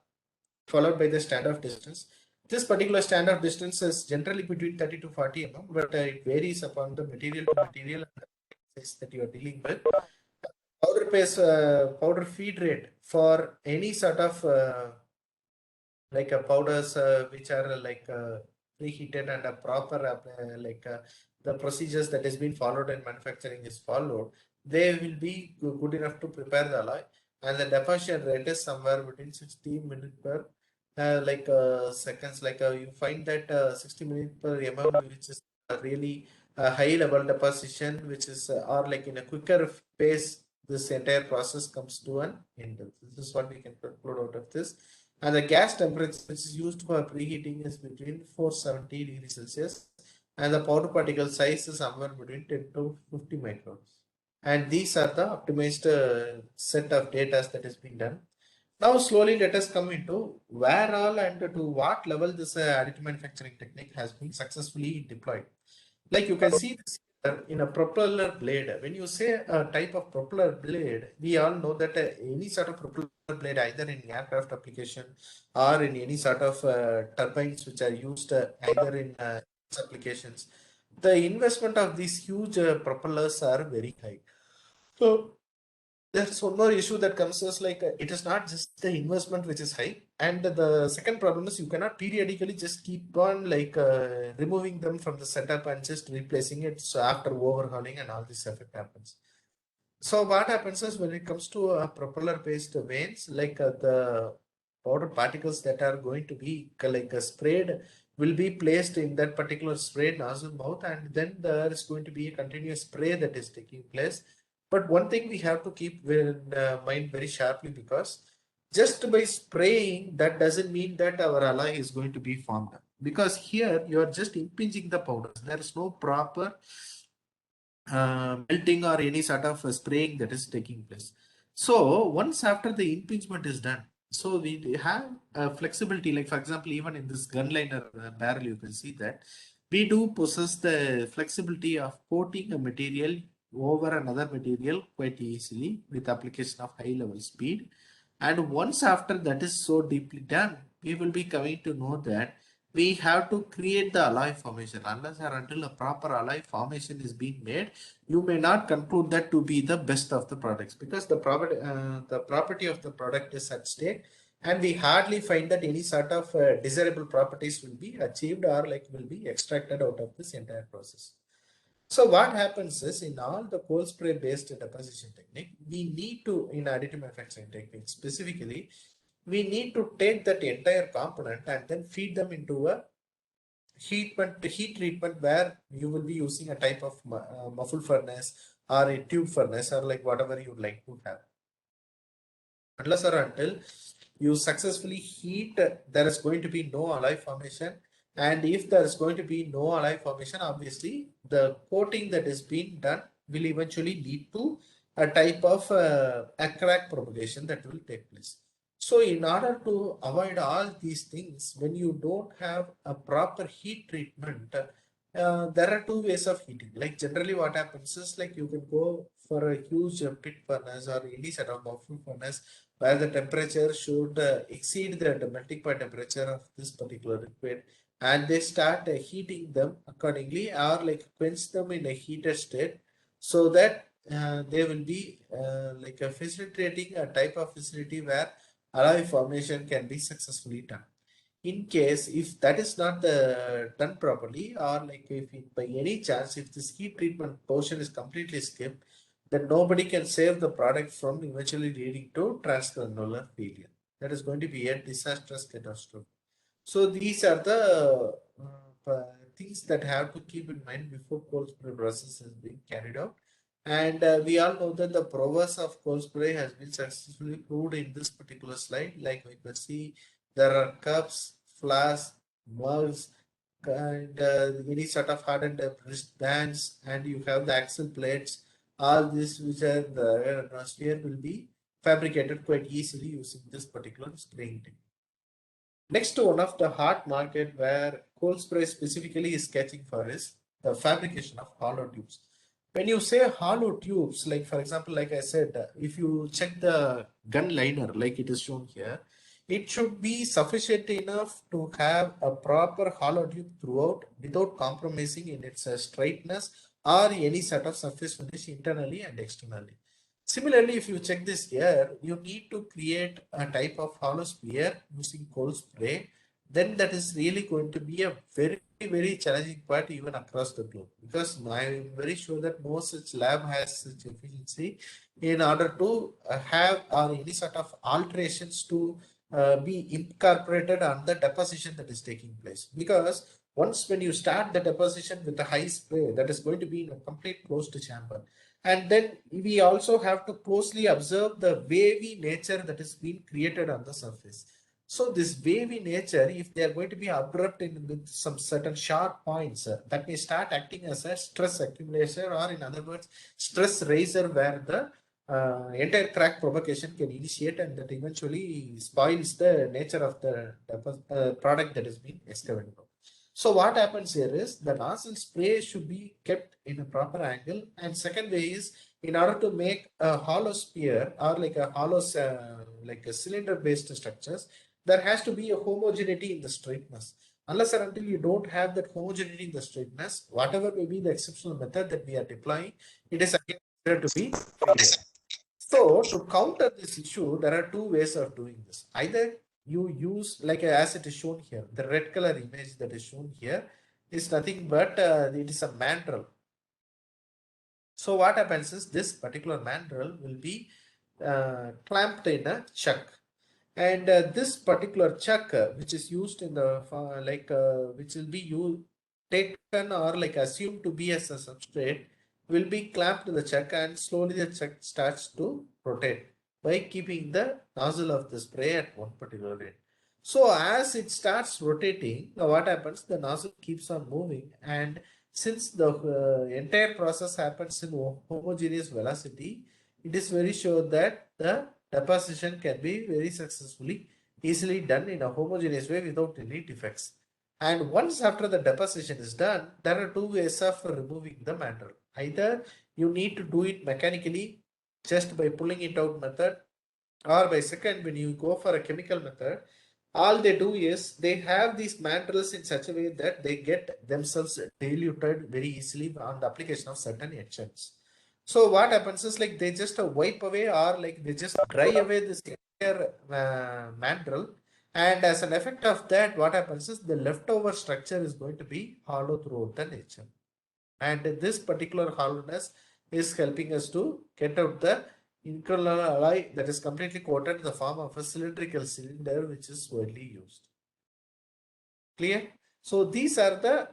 followed by the standoff distance. This particular standoff distance is generally between 30 to 40 mm, but it varies upon the material to material and the size that you are dealing with. Powder feed rate for any sort of powders which are preheated and a proper the procedures that has been followed in manufacturing is followed, they will be good enough to prepare the alloy, and the deposition rate is somewhere between 60 minutes per seconds. You find that 60 minutes per mm, which is really a high level deposition, which is or like in a quicker pace, this entire process comes to an end. This is what we can conclude out of this. And the gas temperature which is used for preheating is between 470 degrees Celsius, and the powder particle size is somewhere between 10 to 50 microns. And these are the optimized set of data that has been done. Now slowly let us come into where all and to what level this additive manufacturing technique has been successfully deployed. Like you can see this here in a propeller blade. When you say a type of propeller blade, we all know that any sort of propeller blade, either in aircraft application or in any sort of turbines which are used either in applications, the investment of these huge propellers are very high. So there's one more issue that comes is like it is not just the investment which is high, and the second problem is you cannot periodically just keep on like removing them from the setup and just replacing it. So after overhauling and all this effect happens. So what happens is when it comes to propeller based vanes, like the powder particles that are going to be like sprayed will be placed in that particular spray nozzle mouth, and then there is going to be a continuous spray that is taking place. But one thing we have to keep in mind very sharply, because just by spraying, that doesn't mean that our alloy is going to be formed. Because here you are just impinging the powders. There is no proper melting or any sort of spraying that is taking place. So once after the impingement is done, so we have flexibility. Like for example, even in this gun liner barrel, you can see that we do possess the flexibility of coating a material over another material quite easily with application of high level speed. And once after that is so deeply done, we will be coming to know that we have to create the alloy formation. Unless or until a proper alloy formation is being made, you may not conclude that to be the best of the products, because the property of the product is at stake, and we hardly find that any sort of desirable properties will be achieved or like will be extracted out of this entire process. So what happens is in all the cold spray based deposition technique, we need to, in additive manufacturing technique specifically, we need to take that entire component and then feed them into a heat treatment where you will be using a type of muffle furnace or a tube furnace or like whatever you would like to have. Unless or until you successfully heat, there is going to be no alloy formation. And if there is going to be no alloy formation, obviously the coating that is being done will eventually lead to a type of a crack propagation that will take place. So in order to avoid all these things, when you don't have a proper heat treatment, there are two ways of heating. Like generally what happens is like you can go for a huge pit furnace or any sort of muffle furnace where the temperature should exceed the melting point temperature of this particular liquid, and they start heating them accordingly or like quench them in a heated state, so that they will be like a facilitating a type of facility where alloy formation can be successfully done. In case if that is not done properly, or like if it, by any chance if this heat treatment portion is completely skipped, then nobody can save the product from eventually leading to transgranular failure. That is going to be a disastrous catastrophe. So these are the things that have to keep in mind before cold spray process is being carried out. And we all know that the prowess of cold spray has been successfully proved in this particular slide. Like we can see, there are cups, flasks, mugs, and any sort of hardened wristbands, and you have the axle plates. All this which are in the atmosphere will be fabricated quite easily using this particular spraying technique. Next to one of the hot market where cold spray specifically is catching for is the fabrication of hollow tubes. When you say hollow tubes, like for example, like I said, if you check the gun liner like it is shown here, it should be sufficient enough to have a proper hollow tube throughout without compromising in its straightness or any sort of surface finish internally and externally. Similarly, if you check this here, you need to create a type of hollow sphere using cold spray. Then that is really going to be a very challenging part even across the globe, because I'm very sure that no such lab has such efficiency in order to have or any sort of alterations to be incorporated on the deposition that is taking place. Because once when you start the deposition with a high spray, that is going to be in a complete closed chamber. And then we also have to closely observe the wavy nature that is being created on the surface. So this wavy nature, if they are going to be abrupt in with some certain sharp points, that may start acting as a stress accumulator, or in other words, stress raiser, where the entire crack propagation can initiate, and that eventually spoils the nature of the product that is being excavated. So what happens here is the nozzle spray should be kept in a proper angle, and second way is, in order to make a hollow sphere or like a hollow like a cylinder based structures, there has to be a homogeneity in the straightness. Unless or until you don't have that homogeneity in the straightness, whatever may be the exceptional method that we are deploying, it is again considered to be failure. So to counter this issue, there are two ways of doing this. Either you use, like as it is shown here, the red color image that is shown here is nothing but it is a mandrel. So what happens is this particular mandrel will be clamped in a chuck, and this particular chuck which is used in the which will be used, taken or like assumed to be as a substrate, will be clamped to the chuck, and slowly the chuck starts to rotate by keeping the nozzle of the spray at one particular rate. So as it starts rotating, what happens, the nozzle keeps on moving, and since the entire process happens in homogeneous velocity, it is very sure that the deposition can be very successfully easily done in a homogeneous way without any defects. And once after the deposition is done, there are two ways of removing the mandrel. Either you need to do it mechanically just by pulling it out method, or by second, when you go for a chemical method, all they do is they have these mandrels in such a way that they get themselves diluted very easily on the application of certain agents. So what happens is, like, they just wipe away, or like they just dry away this entire mandrel, and as an effect of that, what happens is the leftover structure is going to be hollow throughout the nature, and this particular hollowness is helping us to get out the internal alloy that is completely coated in the form of a cylindrical cylinder, which is widely used. Clear? So these are the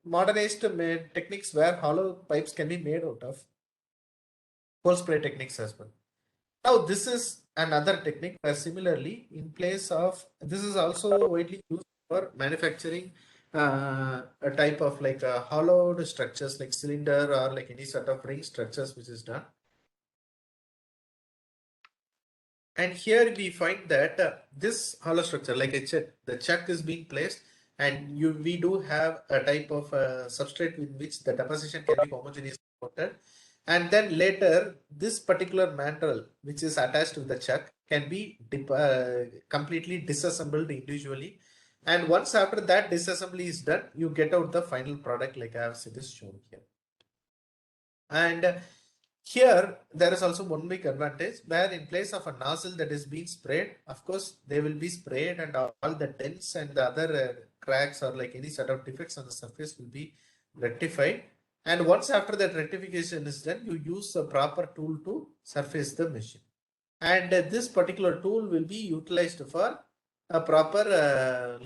modernized techniques where hollow pipes can be made out of cold spray techniques as well. Now this is another technique where similarly, in place of, this is also widely used for manufacturing a type of like hollowed structures like cylinder or like any sort of ring structures which is done. And here we find that this hollow structure, like I said, the chuck is being placed, and we do have a type of substrate with which the deposition can be homogeneously coated. And then later, this particular mandrel, which is attached to the chuck, can be completely disassembled individually. And once after that disassembly is done, you get out the final product like I have said is shown here. And here, there is also one big advantage where in place of a nozzle that is being sprayed, of course, they will be sprayed, and all the dents and the other cracks or like any sort of defects on the surface will be rectified. And once after that rectification is done, you use a proper tool to surface the machine. And this particular tool will be utilized for a proper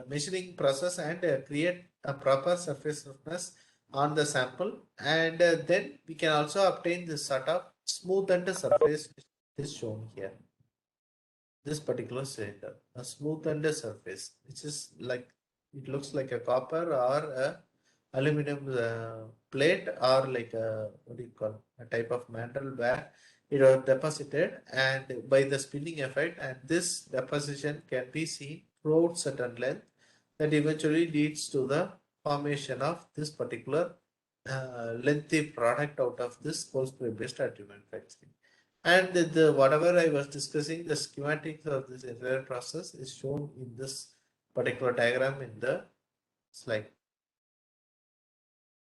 measuring process and create a proper surface roughness on the sample, and then we can also obtain this sort of smoothened surface which is shown here. This particular cylinder, a smoothened surface, which is like, it looks like a copper or a aluminum plate, or like a, what do you call, a type of mandrel where it was deposited and by the spinning effect, and this deposition can be seen throughout certain length that eventually leads to the formation of this particular lengthy product out of this cold spray based additive manufacturing. And the whatever I was discussing, the schematics of this entire process is shown in this particular diagram in the slide.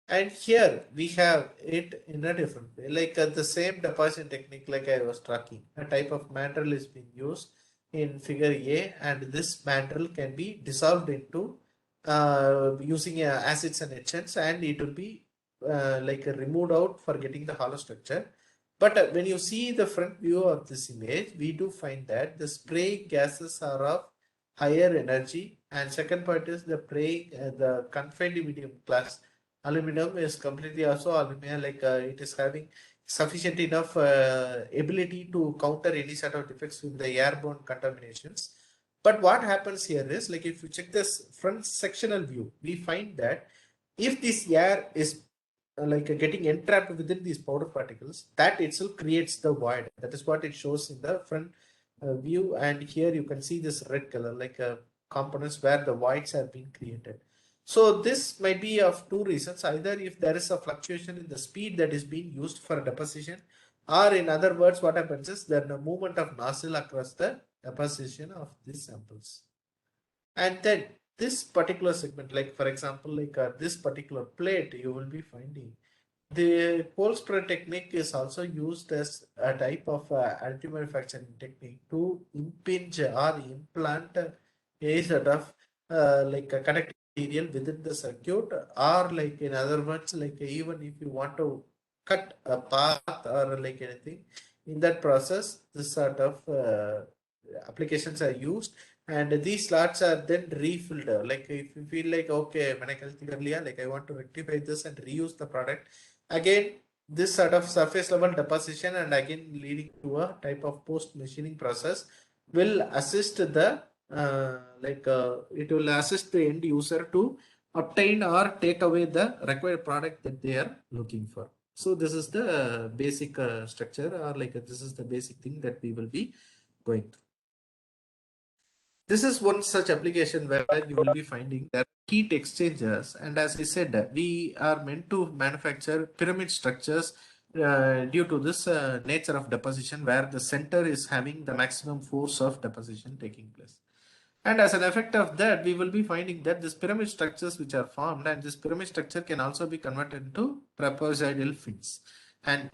And here we have it in a different way, like the same deposition technique like I was talking. A type of mandrel is being used in figure A, and this mandrel can be dissolved into using acids and etchants, and it will be removed out for getting the hollow structure. But when you see the front view of this image, we do find that the spray gases are of higher energy, and second point is the confined medium class aluminum is completely also aluminum, it is having sufficient enough ability to counter any sort of defects with the airborne contaminations. But what happens here is, like, if you check this front sectional view, we find that if this air is getting entrapped within these powder particles, that itself creates the void. That is what it shows in the front view. And here you can see this red color, components where the voids have been created. So this might be of two reasons: either if there is a fluctuation in the speed that is being used for deposition, or in other words, what happens is there is a movement of nozzle across the deposition of these samples. And then this particular segment, like for example, this particular plate, you will be finding the cold spray technique is also used as a type of additive manufacturing technique to impinge or implant a sort of a connecting material within the circuit, or like in other words, even if you want to cut a path or like anything in that process, this sort of applications are used, and these slots are then refilled. Like if you feel like, okay, when I calculated earlier, like I want to rectify this and reuse the product again, this sort of surface level deposition and again leading to a type of post machining process will assist the it will assist the end user to obtain or take away the required product that they are looking for. So this is the basic structure, or this is the basic thing that we will be going through. This is one such application where you will be finding that heat exchangers, and as I said, we are meant to manufacture pyramid structures due to this nature of deposition, where the center is having the maximum force of deposition taking place. And as an effect of that, we will be finding that these pyramid structures which are formed, and this pyramid structure can also be converted into trapezoidal fins. And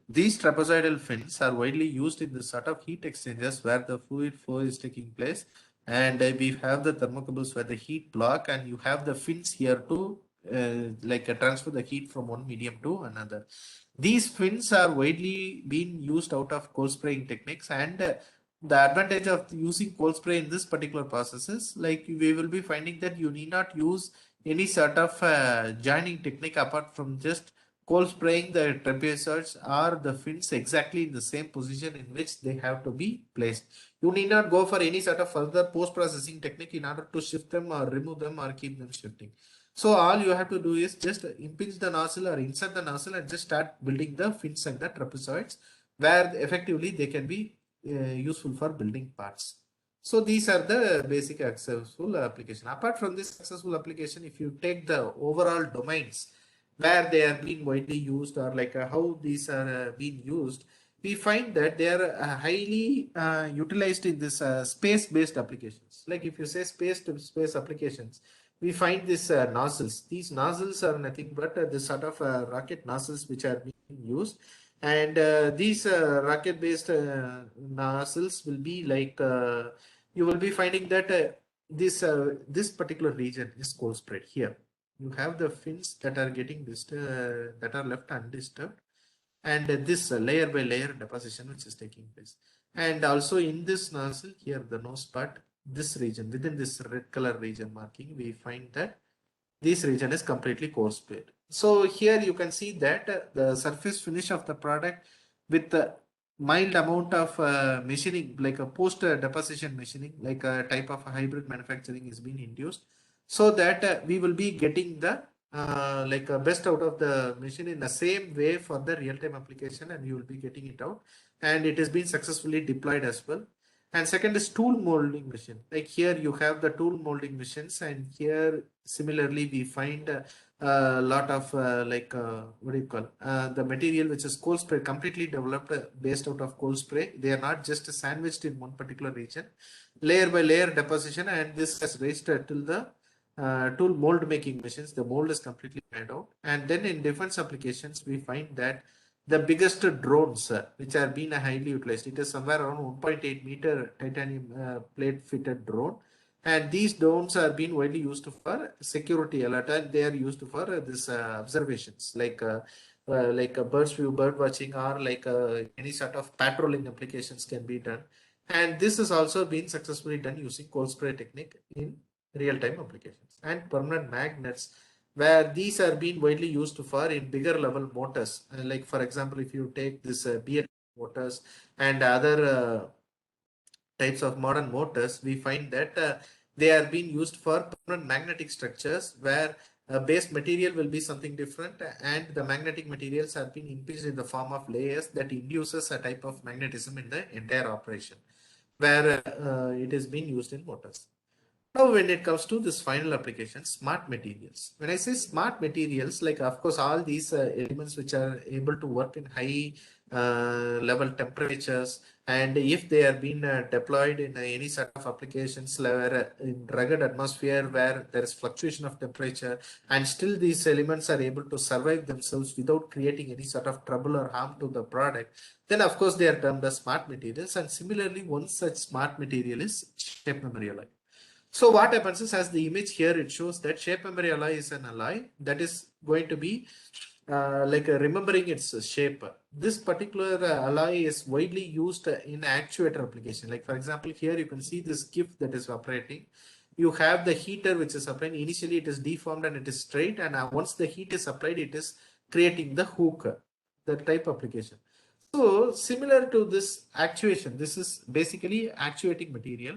these trapezoidal fins are widely used in the sort of heat exchangers where the fluid flow is taking place. And we have the thermocouples where the heat block, and you have the fins here to transfer the heat from one medium to another. These fins are widely being used out of cold spraying techniques, and the advantage of using cold spray in this particular process is we will be finding that you need not use any sort of joining technique apart from just cold spraying the trapezoids or the fins exactly in the same position in which they have to be placed. You need not go for any sort of further post-processing technique in order to shift them or remove them or keep them shifting. So all you have to do is just impinge the nozzle or insert the nozzle and just start building the fins and the trapezoids, where effectively they can be useful for building parts. So these are the basic successful application. Apart from this successful application, if you take the overall domains where they are being widely used, or how these are being used, we find that they are highly utilized in this space-based applications. Like if you say space-to-space applications, we find these nozzles. These nozzles are nothing but this sort of rocket nozzles which are being used. And these rocket-based nozzles will be you will be finding that this particular region is cold sprayed here. You have the fins that are getting that are left undisturbed, and this layer by layer deposition which is taking place. And also in this nozzle here, the nose part, this region, within this red color region marking, we find that this region is completely cold sprayed. So here you can see that the surface finish of the product with the mild amount of machining, like a post deposition machining, like a type of hybrid manufacturing is being induced, so that we will be getting the best out of the machine in the same way for the real-time application, and you will be getting it out, and it has been successfully deployed as well. And second is tool molding machine. Like here you have the tool molding machines, and here similarly we find a lot of what do you call the material which is cold spray, completely developed based out of cold spray. They are not just sandwiched in one particular region, layer by layer deposition, and this has reached till the tool mold making machines. The mold is completely made out. And then in defense applications, we find that the biggest drones which are being highly utilized, it is somewhere around 1.8 meter titanium plate fitted drone, and these drones are being widely used for security alert, and they are used for this observations, like a bird's view bird watching, or any sort of patrolling applications can be done. And this has also been successfully done using cold spray technique in real-time applications. And permanent magnets, where these are being widely used for in bigger level motors. Like for example, if you take this beer motors and other types of modern motors, we find that they are being used for permanent magnetic structures, where base material will be something different, and the magnetic materials have been impinged in the form of layers that induces a type of magnetism in the entire operation, where it is being used in motors. Now, when it comes to this final application, smart materials. When I say smart materials, like of course, all these elements which are able to work in high level temperatures, and if they are being deployed in any sort of applications where in rugged atmosphere where there is fluctuation of temperature, and still these elements are able to survive themselves without creating any sort of trouble or harm to the product, then of course they are termed as smart materials. And similarly, one such smart material is shape memory alloy. So what happens is, as the image here, it shows that shape memory alloy is an alloy that is going to be remembering its shape. This particular alloy is widely used in actuator application. Like for example, here you can see this GIF that is operating. You have the heater which is applied. Initially it is deformed and it is straight, and once the heat is applied, it is creating the hook, the type application. So similar to this actuation, this is basically actuating material.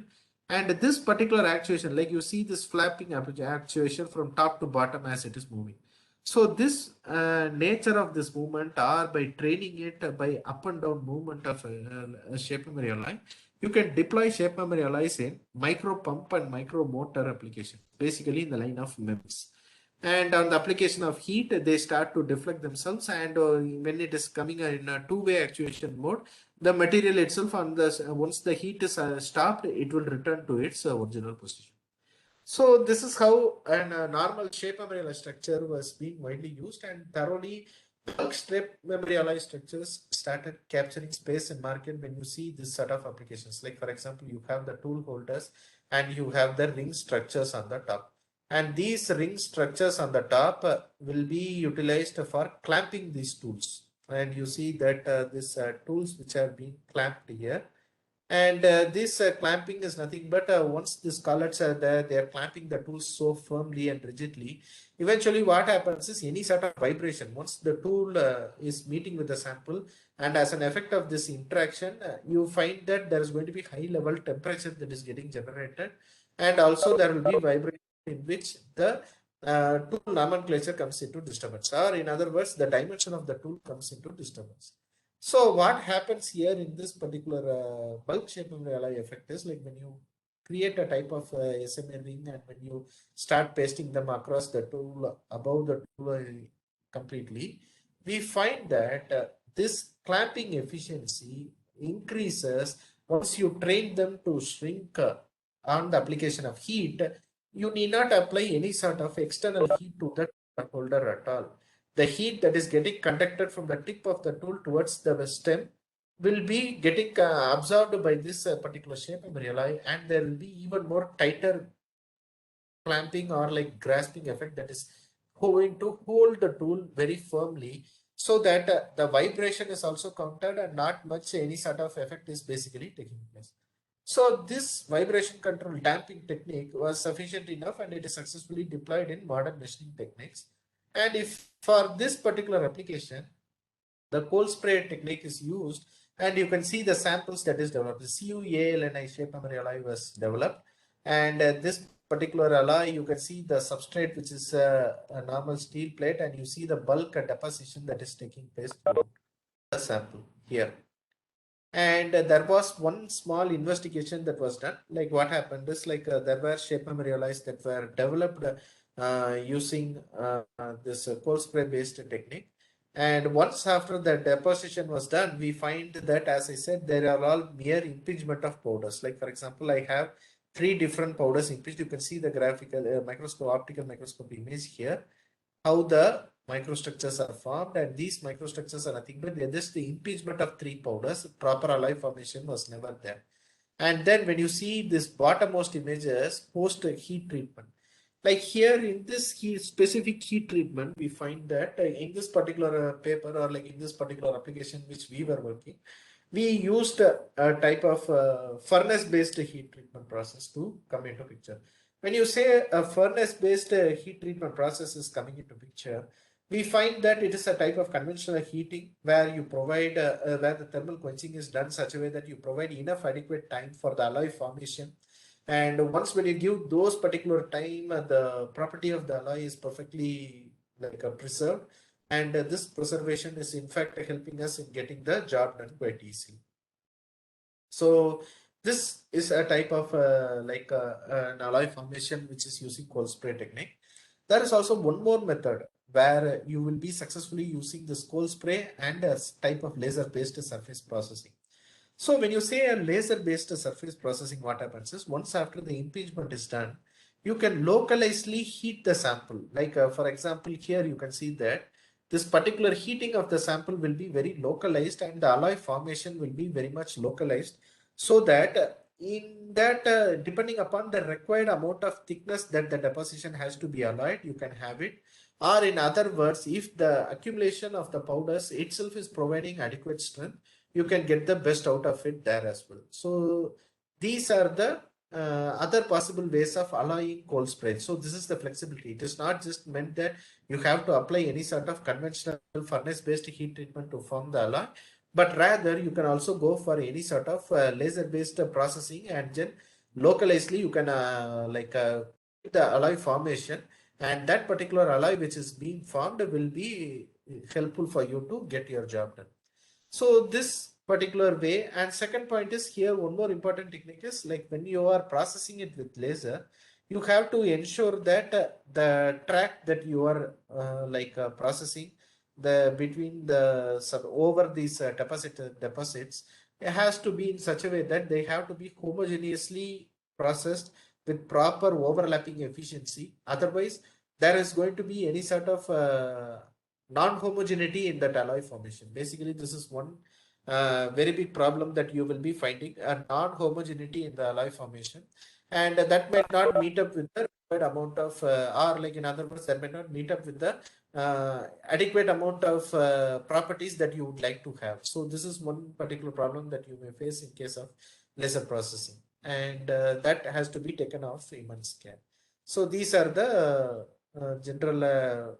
And this particular actuation, like you see this flapping actuation from top to bottom as it is moving. So this nature of this movement, or by training it by up and down movement of a shape memory alloy, you can deploy shape memory alloys in micro pump and micro motor application, basically in the line of MEMS. And on the application of heat, they start to deflect themselves, and when it is coming in a two-way actuation mode, the material itself on the once the heat is stopped, it will return to its original position. So this is how a normal shape memory alloy structure was being widely used, and thoroughly bulk shape memory alloy structures started capturing space in market when you see this sort of applications. Like for example, you have the tool holders and you have the ring structures on the top. And these ring structures on the top will be utilized for clamping these tools. And you see that these tools which are being clamped here, and this clamping is nothing but once these collets are there, they are clamping the tools so firmly and rigidly. Eventually, what happens is any sort of vibration, once the tool is meeting with the sample, and as an effect of this interaction, you find that there is going to be high level temperature that is getting generated, and also there will be vibration in which the tool nomenclature comes into disturbance, or in other words, the dimension of the tool comes into disturbance. So what happens here in this particular bulk shape memory alloy effect is, like when you create a type of SMA ring and when you start pasting them across the tool above the tool completely, we find that this clamping efficiency increases once you train them to shrink on the application of heat. You need not apply any sort of external heat to the holder at all. The heat that is getting conducted from the tip of the tool towards the stem will be getting absorbed by this particular shape memory alloy, and there will be even more tighter clamping or like grasping effect that is going to hold the tool very firmly, so that the vibration is also countered and not much any sort of effect is basically taking place. So this vibration control damping technique was sufficient enough, and it is successfully deployed in modern machining techniques. And if for this particular application, the cold spray technique is used, and you can see the samples that is developed. The CuAlni shape memory alloy was developed, and this particular alloy, you can see the substrate, which is a normal steel plate, and you see the bulk deposition that is taking place through the sample here. And there was one small investigation that was done. Like what happened is, like there were shape memory alloys that were developed using this cold spray based technique. And once after the deposition was done, we find that, as I said, there are all mere impingement of powders. Like for example, I have three different powders impinged. You can see the graphical optical microscope image here, how the microstructures are formed, and these microstructures are nothing but just the impingement of three powders. Proper alloy formation was never there. And then when you see this bottommost images post heat treatment, like here in this specific heat treatment, we find that in this particular paper, or like in this particular application which we were working, we used a type of furnace based heat treatment process to come into picture. When you say a furnace based heat treatment process is coming into picture, we find that it is a type of conventional heating where you provide where the thermal quenching is done such a way that you provide enough adequate time for the alloy formation, And once when you give those particular time, the property of the alloy is perfectly preserved, and this preservation is in fact helping us in getting the job done quite easily. So this is a type of an alloy formation which is using cold spray technique. There is also one more method where you will be successfully using this cold spray and a type of laser based surface processing. So when you say a laser-based surface processing, what happens is once after the impingement is done, you can localizedly heat the sample. For example, here you can see that this particular heating of the sample will be very localized and the alloy formation will be very much localized, so that in that depending upon the required amount of thickness that the deposition has to be alloyed, you can have it. Or in other words, if the accumulation of the powders itself is providing adequate strength, you can get the best out of it there as well. So these are the other possible ways of alloying cold spray. So this is the flexibility. It is not just meant that you have to apply any sort of conventional furnace based heat treatment to form the alloy, but rather you can also go for any sort of laser based processing, and then localizedly you can the alloy formation, and that particular alloy which is being formed will be helpful for you to get your job done. So this particular way. And second point is here, one more important technique is like when you are processing it with laser, you have to ensure that the track that you are processing the between the over these deposits, it has to be in such a way that they have to be homogeneously processed with proper overlapping efficiency. Otherwise, there is going to be any sort of non-homogeneity in that alloy formation. Basically, this is one very big problem that you will be finding, a non-homogeneity in the alloy formation, and that might not meet up with the required amount of or like in other words, that might not meet up with the adequate amount of properties that you would like to have. So this is one particular problem that you may face in case of laser processing, and that has to be taken off immense care. So these are the general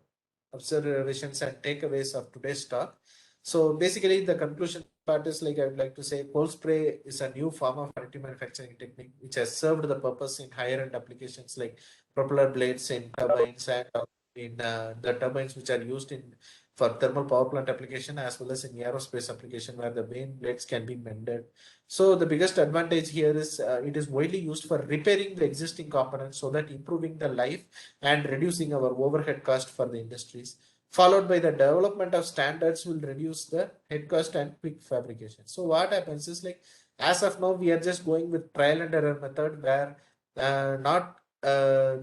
observations and takeaways of today's talk. So basically the conclusion part is I would like to say cold spray is a new form of additive manufacturing technique which has served the purpose in higher end applications like propeller blades in turbines, and in the turbines which are used in for thermal power plant application, as well as in aerospace application where the main blades can be mended. So the biggest advantage here is it is widely used for repairing the existing components so that improving the life and reducing our overhead cost for the industries. Followed by the development of standards will reduce the head cost and quick fabrication. So what happens is as of now we are just going with trial and error method where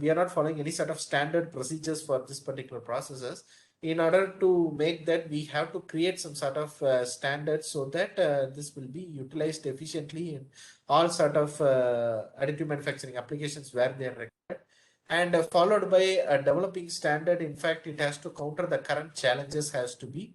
we are not following any sort of standard procedures for this particular processes. In order to make that, we have to create some sort of standards so that this will be utilized efficiently in all sort of additive manufacturing applications where they are required, and followed by a developing standard. In fact, it has to counter the current challenges, has to be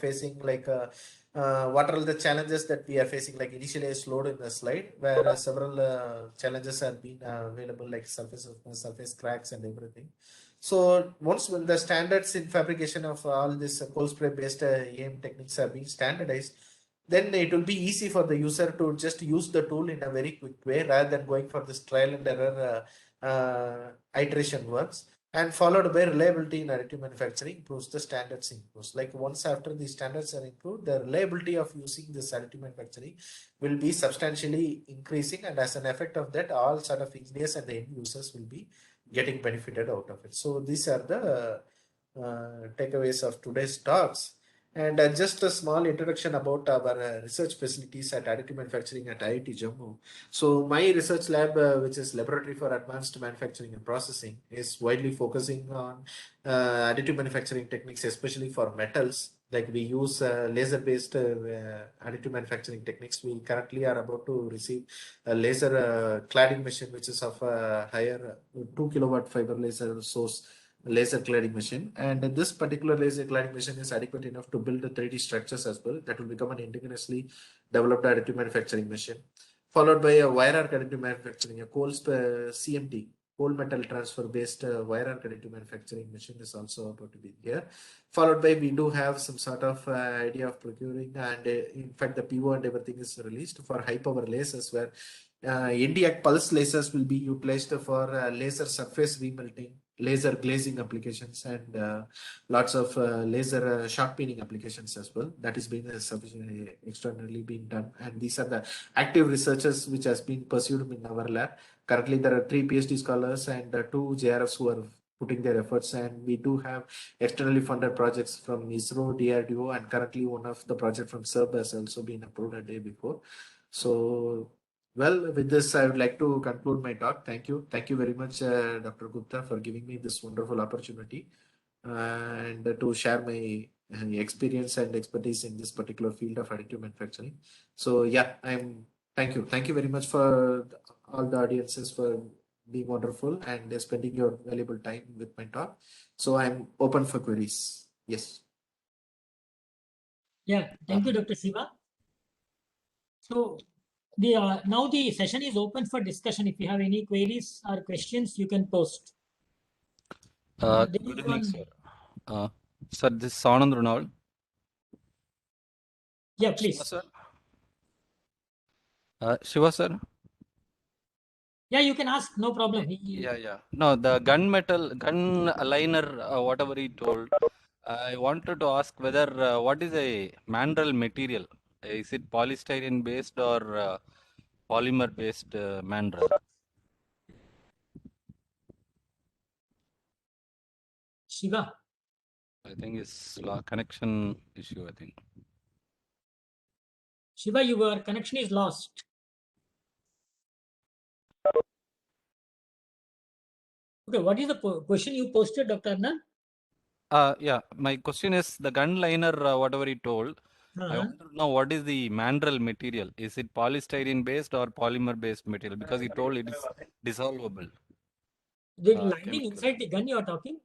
facing what are the challenges that we are facing. Like initially I showed in the slide where several challenges have been available, like surface cracks and everything. So once when the standards in fabrication of all this cold spray based EM techniques are being standardized, then it will be easy for the user to just use the tool in a very quick way rather than going for this trial and error iteration works. And followed by reliability in additive manufacturing improves, the standards improves. Like once after the standards are improved, the reliability of using this additive manufacturing will be substantially increasing, and as an effect of that, all sort of engineers and the end users will be getting benefited out of it. So these are the takeaways of today's talks. And just a small introduction about our research facilities at additive manufacturing at IIT Jammu. So my research lab, which is Laboratory for Advanced Manufacturing and Processing, is widely focusing on additive manufacturing techniques, especially for metals. Like we use laser-based additive manufacturing techniques. We currently are about to receive a laser cladding machine, which is of a higher 2 kilowatt fiber laser source laser cladding machine, and this particular laser cladding machine is adequate enough to build the 3D structures as well. That will become an indigenously developed additive manufacturing machine, followed by a wire arc additive manufacturing, a CMT, cold metal transfer based wire arc additive manufacturing machine is also about to be here. Followed by, we do have some sort of idea of procuring, and in fact the PO and everything is released for high power lasers, where NDAC pulse lasers will be utilized for laser surface remelting, laser glazing applications, and lots of laser shock peening applications as well. That is being sufficiently externally being done, and these are the active researchers which has been pursued in our lab. Currently, there are 3 PhD scholars and 2 JRFs who are putting their efforts, and we do have externally funded projects from ISRO, DRDO, and currently one of the project from SERB has also been approved a day before. So, well, with this, I would like to conclude my talk. Thank you. Thank you very much, Dr. Gupta, for giving me this wonderful opportunity and to share my experience and expertise in this particular field of additive manufacturing. So, yeah, thank you. Thank you very much for all the audiences for being wonderful and spending your valuable time with my talk. So, I'm open for queries. Yes. Yeah, thank you, Dr. Shiva. So now the session is open for discussion. If you have any queries or questions, you can post. Good evening, sir. Sir, this is Anand Runal. Yeah, Shiva, please. sir. Shiva, sir. Yeah, you can ask, no problem. Yeah. No, the gun liner, whatever he told, I wanted to ask whether what is a mandrel material? Is it polystyrene based or polymer based mandrel? Shiva. I think it's connection issue, I think. Shiva, your connection is lost. Okay, what is the question you posted, Dr. Anand? Yeah, my question is the gun liner, whatever he told, I want to know what is the mandrel material. Is it polystyrene based or polymer based material? Because he told it is dissolvable. The lining chemical. inside the gun you are talking?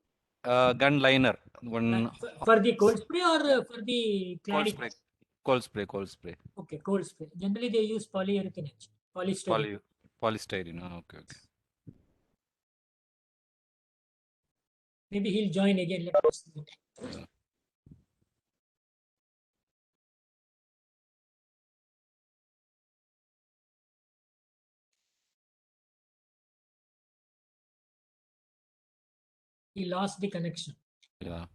Gun liner. One For the cold spray or for the cladding? Cold spray. Okay, cold spray. Generally, they use polyurethane, polystyrene. Polystyrene. Okay. Maybe he'll join again. Let us see. Yeah. He lost the connection. Yeah.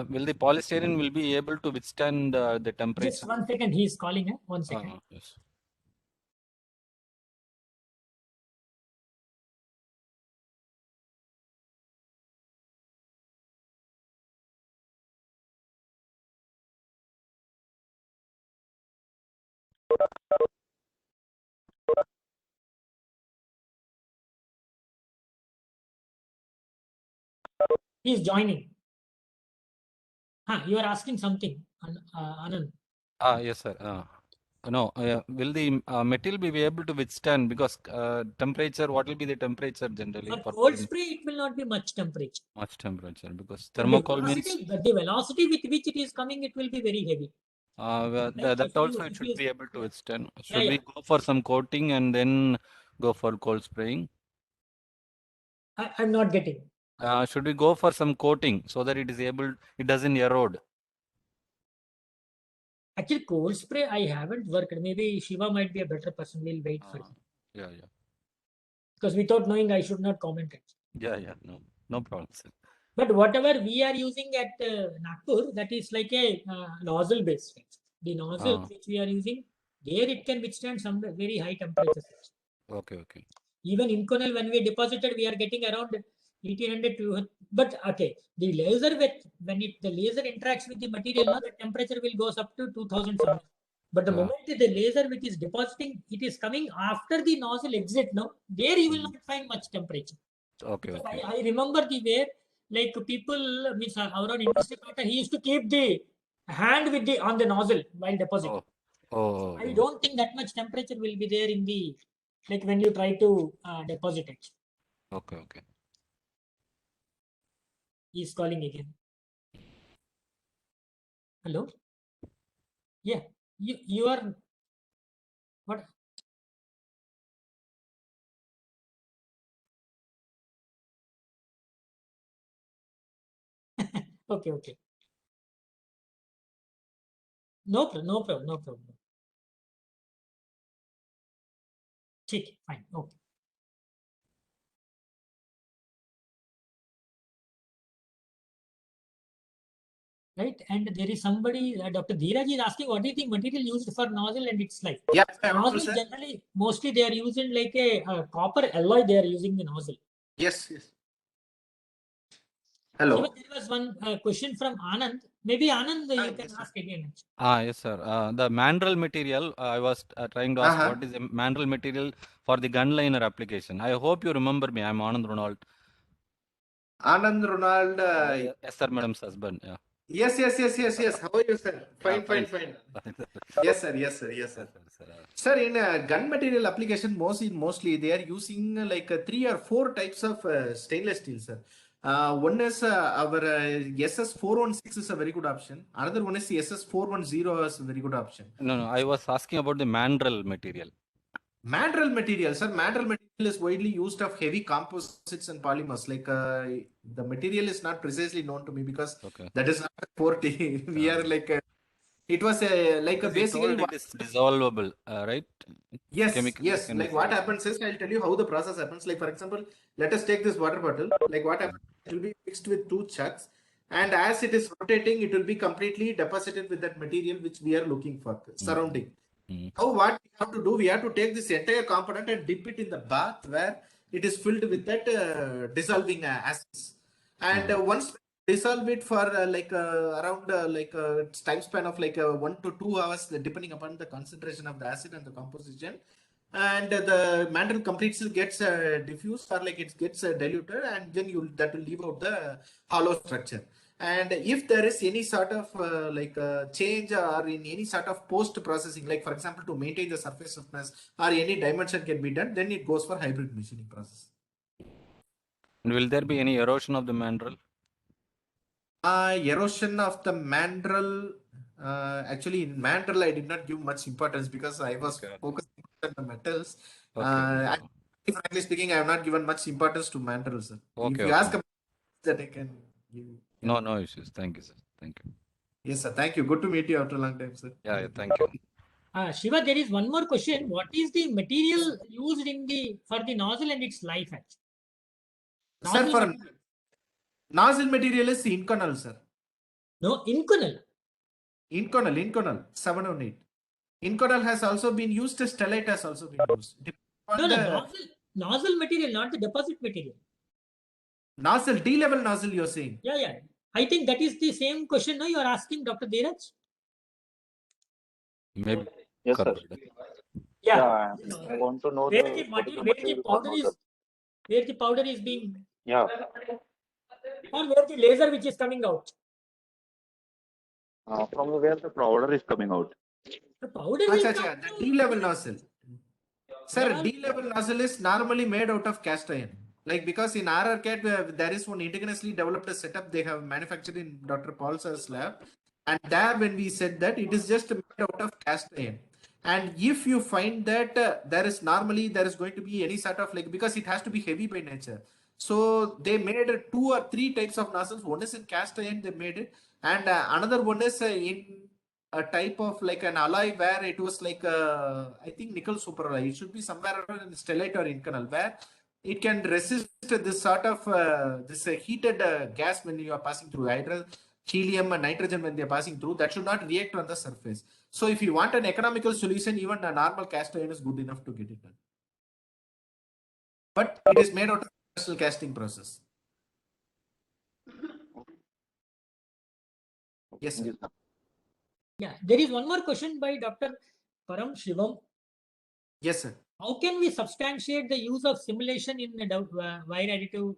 Will the polystyrene will be able to withstand the temperature? Just 1 second. He is calling. 1 second. Yes. He is joining. You are asking something, Anand. Yes, sir. No, will the material be able to withstand, because temperature, what will be the temperature generally? For cold spray, it will not be much temperature. Much temperature, because The thermocol means velocity with which it is coming, it will be very heavy. that also it should be able to withstand. Should we go for some coating and then go for cold spraying? I'm not getting. Should we go for some coating so that it doesn't erode? Actually, cold spray, I haven't worked. Maybe Shiva might be a better person. We'll wait for him. Yeah. Because without knowing, I should not comment. Yeah. No problem, sir. But whatever we are using at Nagpur, that is like a nozzle based. The nozzle which we are using, there it can withstand some very high temperatures. Okay. Even in Cornell, when we deposited, we are getting around 1800 to. But okay, the laser when the laser interacts with the material, now the temperature will goes up to 2000 something. But the moment the laser which is depositing, it is coming after the nozzle exit. Now there you will not find much temperature. Okay. I remember the way like people means our industry partner, he used to keep the hand with on the nozzle while depositing. I don't think that much temperature will be there in the like when you try to deposit it. Okay. He's calling again. Hello? Yeah. You are what? Okay, okay. No problem, no problem, no problem. ठीक है, fine, okay. Right, and there is somebody, Dr. Dheeraj is asking what is the material used for nozzle and its life. Yeah, I want to Nozzle say. generally, mostly they are using like a copper alloy. They are using the nozzle. Yes, yes. Shiva, Hello. there was one question from Anand. Maybe Anand, you can Yes, sir. ask again. Yes, sir. The mandrel material, I was trying to ask what is a mandrel material for the gun liner application. I hope you remember me. I'm Anand Ronald. Anand Ronald. Yes, sir, madam's husband. Yeah. Yes. How are you, sir? Fine. Fine. Yes, sir. Sir, in gun material application, mostly they are using like 3 or 4 types of stainless steel, sir. One is our SS416 is a very good option. Another one is SS410 is a very good option. No, I was asking about the mandrel material. Mandrel material, sir. Mandrel material is widely used of heavy composites and polymers. Like the material is not precisely known to me because that is not a forte. We are like it was like a basically. It is dissolvable, right? Yes. Chemical Like what happens is, I'll tell you how the process happens. Like for example, let us take this water bottle. Like what happens, it will be mixed with 2 chucks, and as it is rotating, it will be completely deposited with that material which we are looking for, surrounding. Now what we have to do, we have to take this entire component and dip it in the bath where it is filled with that dissolving acids. And once dissolve it for around time span of like 1 to 2 hours, depending upon the concentration of the acid and the composition. And the mandrel completely gets diffused, or like it gets diluted, and then that will leave out the hollow structure. And if there is any sort of change or in any sort of post processing, like for example to maintain the surface roughness or any dimension can be done, then it goes for hybrid machining process. And will there be any erosion of the mandrel? Erosion of the mandrel. Actually, in mandrel I did not give much importance because I was focusing on the metals. Frankly speaking, I have not given much importance to mandrel, sir. If you ask about that, I can give you. No issues. Thank you, sir. Thank you. Yes, sir. Thank you. Good to meet you after a long time, sir. Yeah, thank you. Shiva, there is one more question. What is the material used for the nozzle and its life, actually? Sir, for nozzle material is Inconel, sir. No, Inconel. Inconel 718. Inconel has also been used. Stellite has also been used. Nozzle material, not the deposit material. Nozzle, D-level nozzle, you're saying? Yeah. I think that is the same question. No, you are asking, Dr. Dheeraj? Maybe. Yes, sir. Yeah. I want to know where the powder is being. Yeah. Or where the laser which is coming out. From where the powder is coming out. The powder is the D-level nozzle. Sir, D-level nozzle is normally made out of cast iron. Like because in RRCAT there is one indigenously developed setup they have manufactured in Dr. Paul's lab, and there when we said that it is just made out of cast iron. And if you find that there is going to be any sort of because it has to be heavy by nature. So they made 2 or 3 types of nozzles. One is in cast iron they made it, and another one is in a type of like an alloy where it was like I think nickel super alloy. It should be somewhere around in stellite or Inconel where it can resist this sort of this heated gas when you are passing through helium and nitrogen when they are passing through. That should not react on the surface. So if you want an economical solution, even a normal cast iron is good enough to get it done. But it is made out of special casting process. Yes, sir. Yeah, there is one more question by Dr. Param Shivam. Yes, sir. How can we substantiate the use of simulation in wire additive?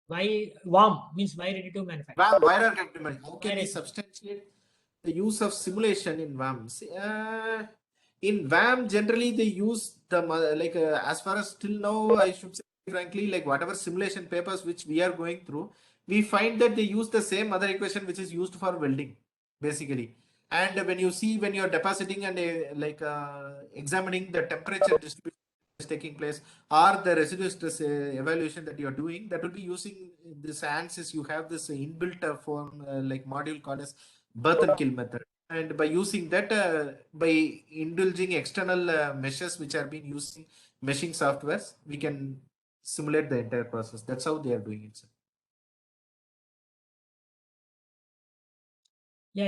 WAM means wire additive manufacturing. Wire additive. How can we substantiate the use of simulation in WAM? In WAM, generally they use the as far as till now, I should say frankly, like whatever simulation papers which we are going through, we find that they use the same other equation which is used for welding, basically. And when you're depositing and examining the temperature distribution is taking place, or the residual stress evaluation that you are doing, that will be using this ANSYS. You have this inbuilt form like module called as birth and kill method. And by using that, by indulging external meshes which are being using meshing softwares, we can simulate the entire process. That's how they are doing it, sir. Yeah,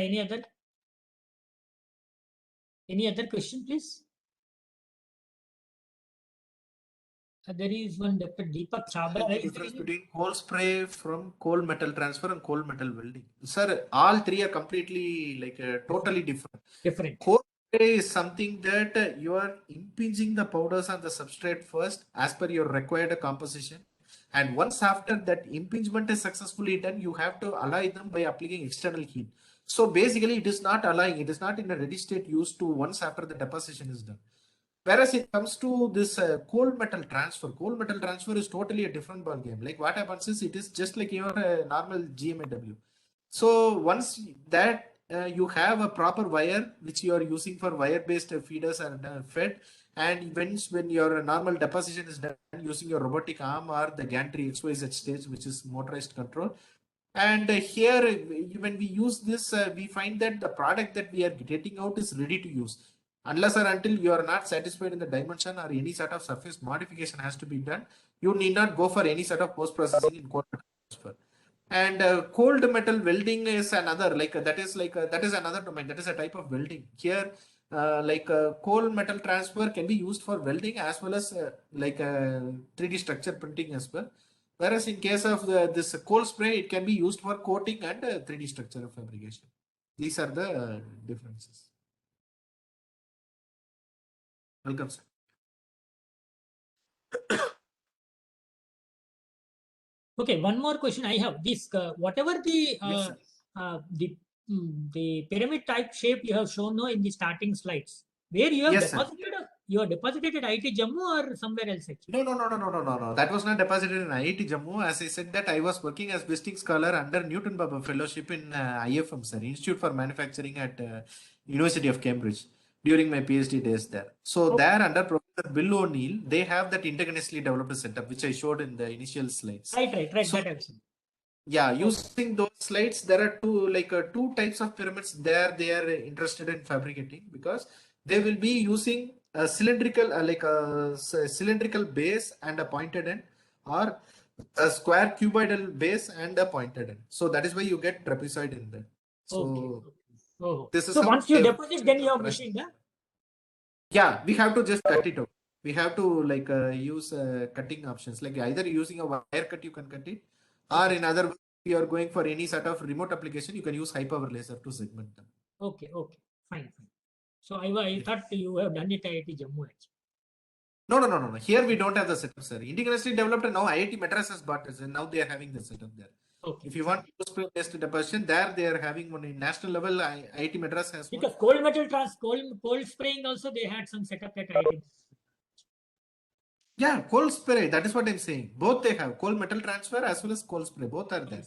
any other question, please? There is one Dr. Deepak Chabra. The difference between coal spray from coal metal transfer and coal metal welding, sir, all three are completely like totally different. Different. Coal spray is something that you are impinging the powders on the substrate first as per your required composition, and once after that impingement is successfully done, you have to alloy them by applying external heat. So basically it is not alloying, it is not in a ready state used to once after the deposition is done. Whereas it comes to this cold metal transfer is totally a different ball game. Like what happens is it is just like your normal GMAW. So once that you have a proper wire which you are using for wire-based feeders are fed, and when your normal deposition is done using your robotic arm or the gantry XYZ stage, which is motorized control. And here, when we use this, we find that the product that we are getting out is ready to use. Unless or until you are not satisfied in the dimension or any sort of surface modification has to be done, you need not go for any sort of post-processing in cold metal transfer. And cold metal welding is another, that is another domain. That is a type of welding. Here, cold metal transfer can be used for welding as well as 3D structure printing as well. Whereas in case of this cold spray, it can be used for coating and 3D structure fabrication. These are the differences. Welcome, sir. Okay, one more question I have. This whatever the Yes, sir. the pyramid type shape you have shown now in the starting slides, where you have Yes, sir. deposited, you have deposited at IIT Jammu or somewhere else? Actually? No. That was not deposited in IIT Jammu. As I said, that I was working as visiting scholar under Newton Baba Fellowship in IFM, sir, Institute for Manufacturing at University of Cambridge, during my PhD days there. So Okay. there, under Professor Bill O'Neill, they have that internally developed setup, which I showed in the initial slides. Right. So That I've seen. yeah, using those slides, there are two types of pyramids there they are interested in fabricating, because they will be using a cylindrical cylindrical base and a pointed end, or a square cuboidal base and a pointed end. So that is why you get trapezoid in there. So Okay. Oh. this is So how once you they deposit, then you have machined, huh? yeah, we have to just cut it out. We have to use cutting options, like either using a wire cut you can cut it, or Okay. in other way, if you are going for any sort of remote application, you can use high power laser to segment them. Okay. Fine. So I thought you have done it at IIT Jammu actually. No. Here we don't have the setup, sir. Indigenously developed, and now IIT Madras has bought it, and now they are having the setup there. Okay. If you want post-based deposition, there they are having one in national level. IIT Madras has one. Because cold spraying also they had some setup at IIT. Yeah, cold spray. That is what I'm saying. Both they have cold metal transfer as well as cold spray. Both are there.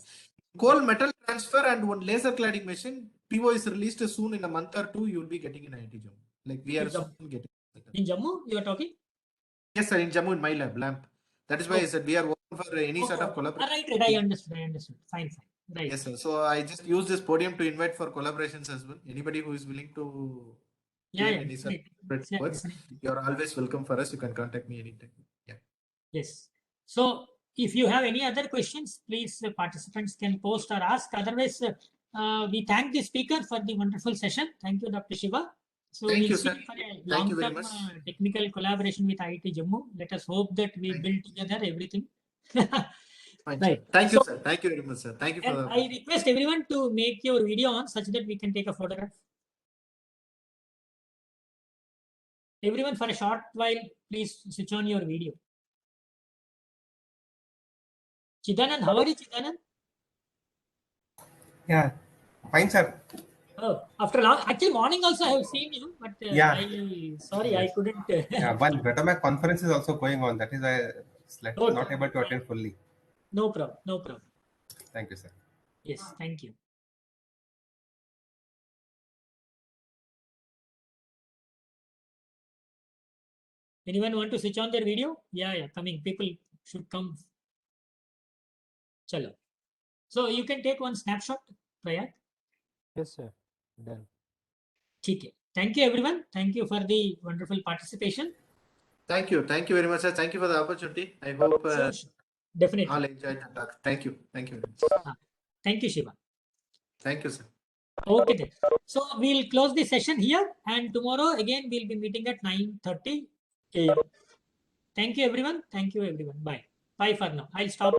Cold metal transfer and one laser cladding machine. PO is released soon in a month or two. You will be getting in IIT Jammu. Like we are soon getting. In Jammu, you are talking? Yes, sir. In Jammu, in my lab, LAMP. That is why I said we are working for any sort of collaboration. Right. I understood. Fine. Right. Yes, sir. So I just use this podium to invite for collaborations as well. Anybody who is willing to any sort of works, you are always welcome for us. You can contact me anytime. Yeah. Yes. So if you have any other questions, please participants can post or ask. Otherwise, we thank the speaker for the wonderful session. Thank you, Dr. Shiva. So Thank we'll you, see sir. for a Thank you very long-term much. technical collaboration with IIT Jammu. Let us hope that we build together everything. Fine, Right. Thank you, sir. Thank you very much, sir. Thank you for. I request everyone to make your video on such that we can take a photograph. Everyone, for a short while, please switch on your video. Chidanand, how are you, Chidanand? Yeah, fine, sir. Oh, after long, actually morning also I have seen you, but Yeah. sorry, I couldn't. Yeah, one Betamac conference is also going on. That is why Okay. not able to attend fully. No problem. Thank you, sir. Yes, thank you. Anyone want to switch on their video? Yeah, coming. People should come. Chalo. So you can take one snapshot, Prayat. Yes, sir. Done. Okay. Thank you, everyone. Thank you for the wonderful participation. Thank you very much, sir. Thank you for the opportunity. I hope Sure. Definitely. all enjoyed the talk. Thank you very much. Thank you, Shiva. Thank you, sir. Okay, then. So we'll close the session here, and tomorrow again we'll be meeting at 9:30 a.m. Thank you, everyone. Thank you, everyone. Bye. Bye for now. I'll stop.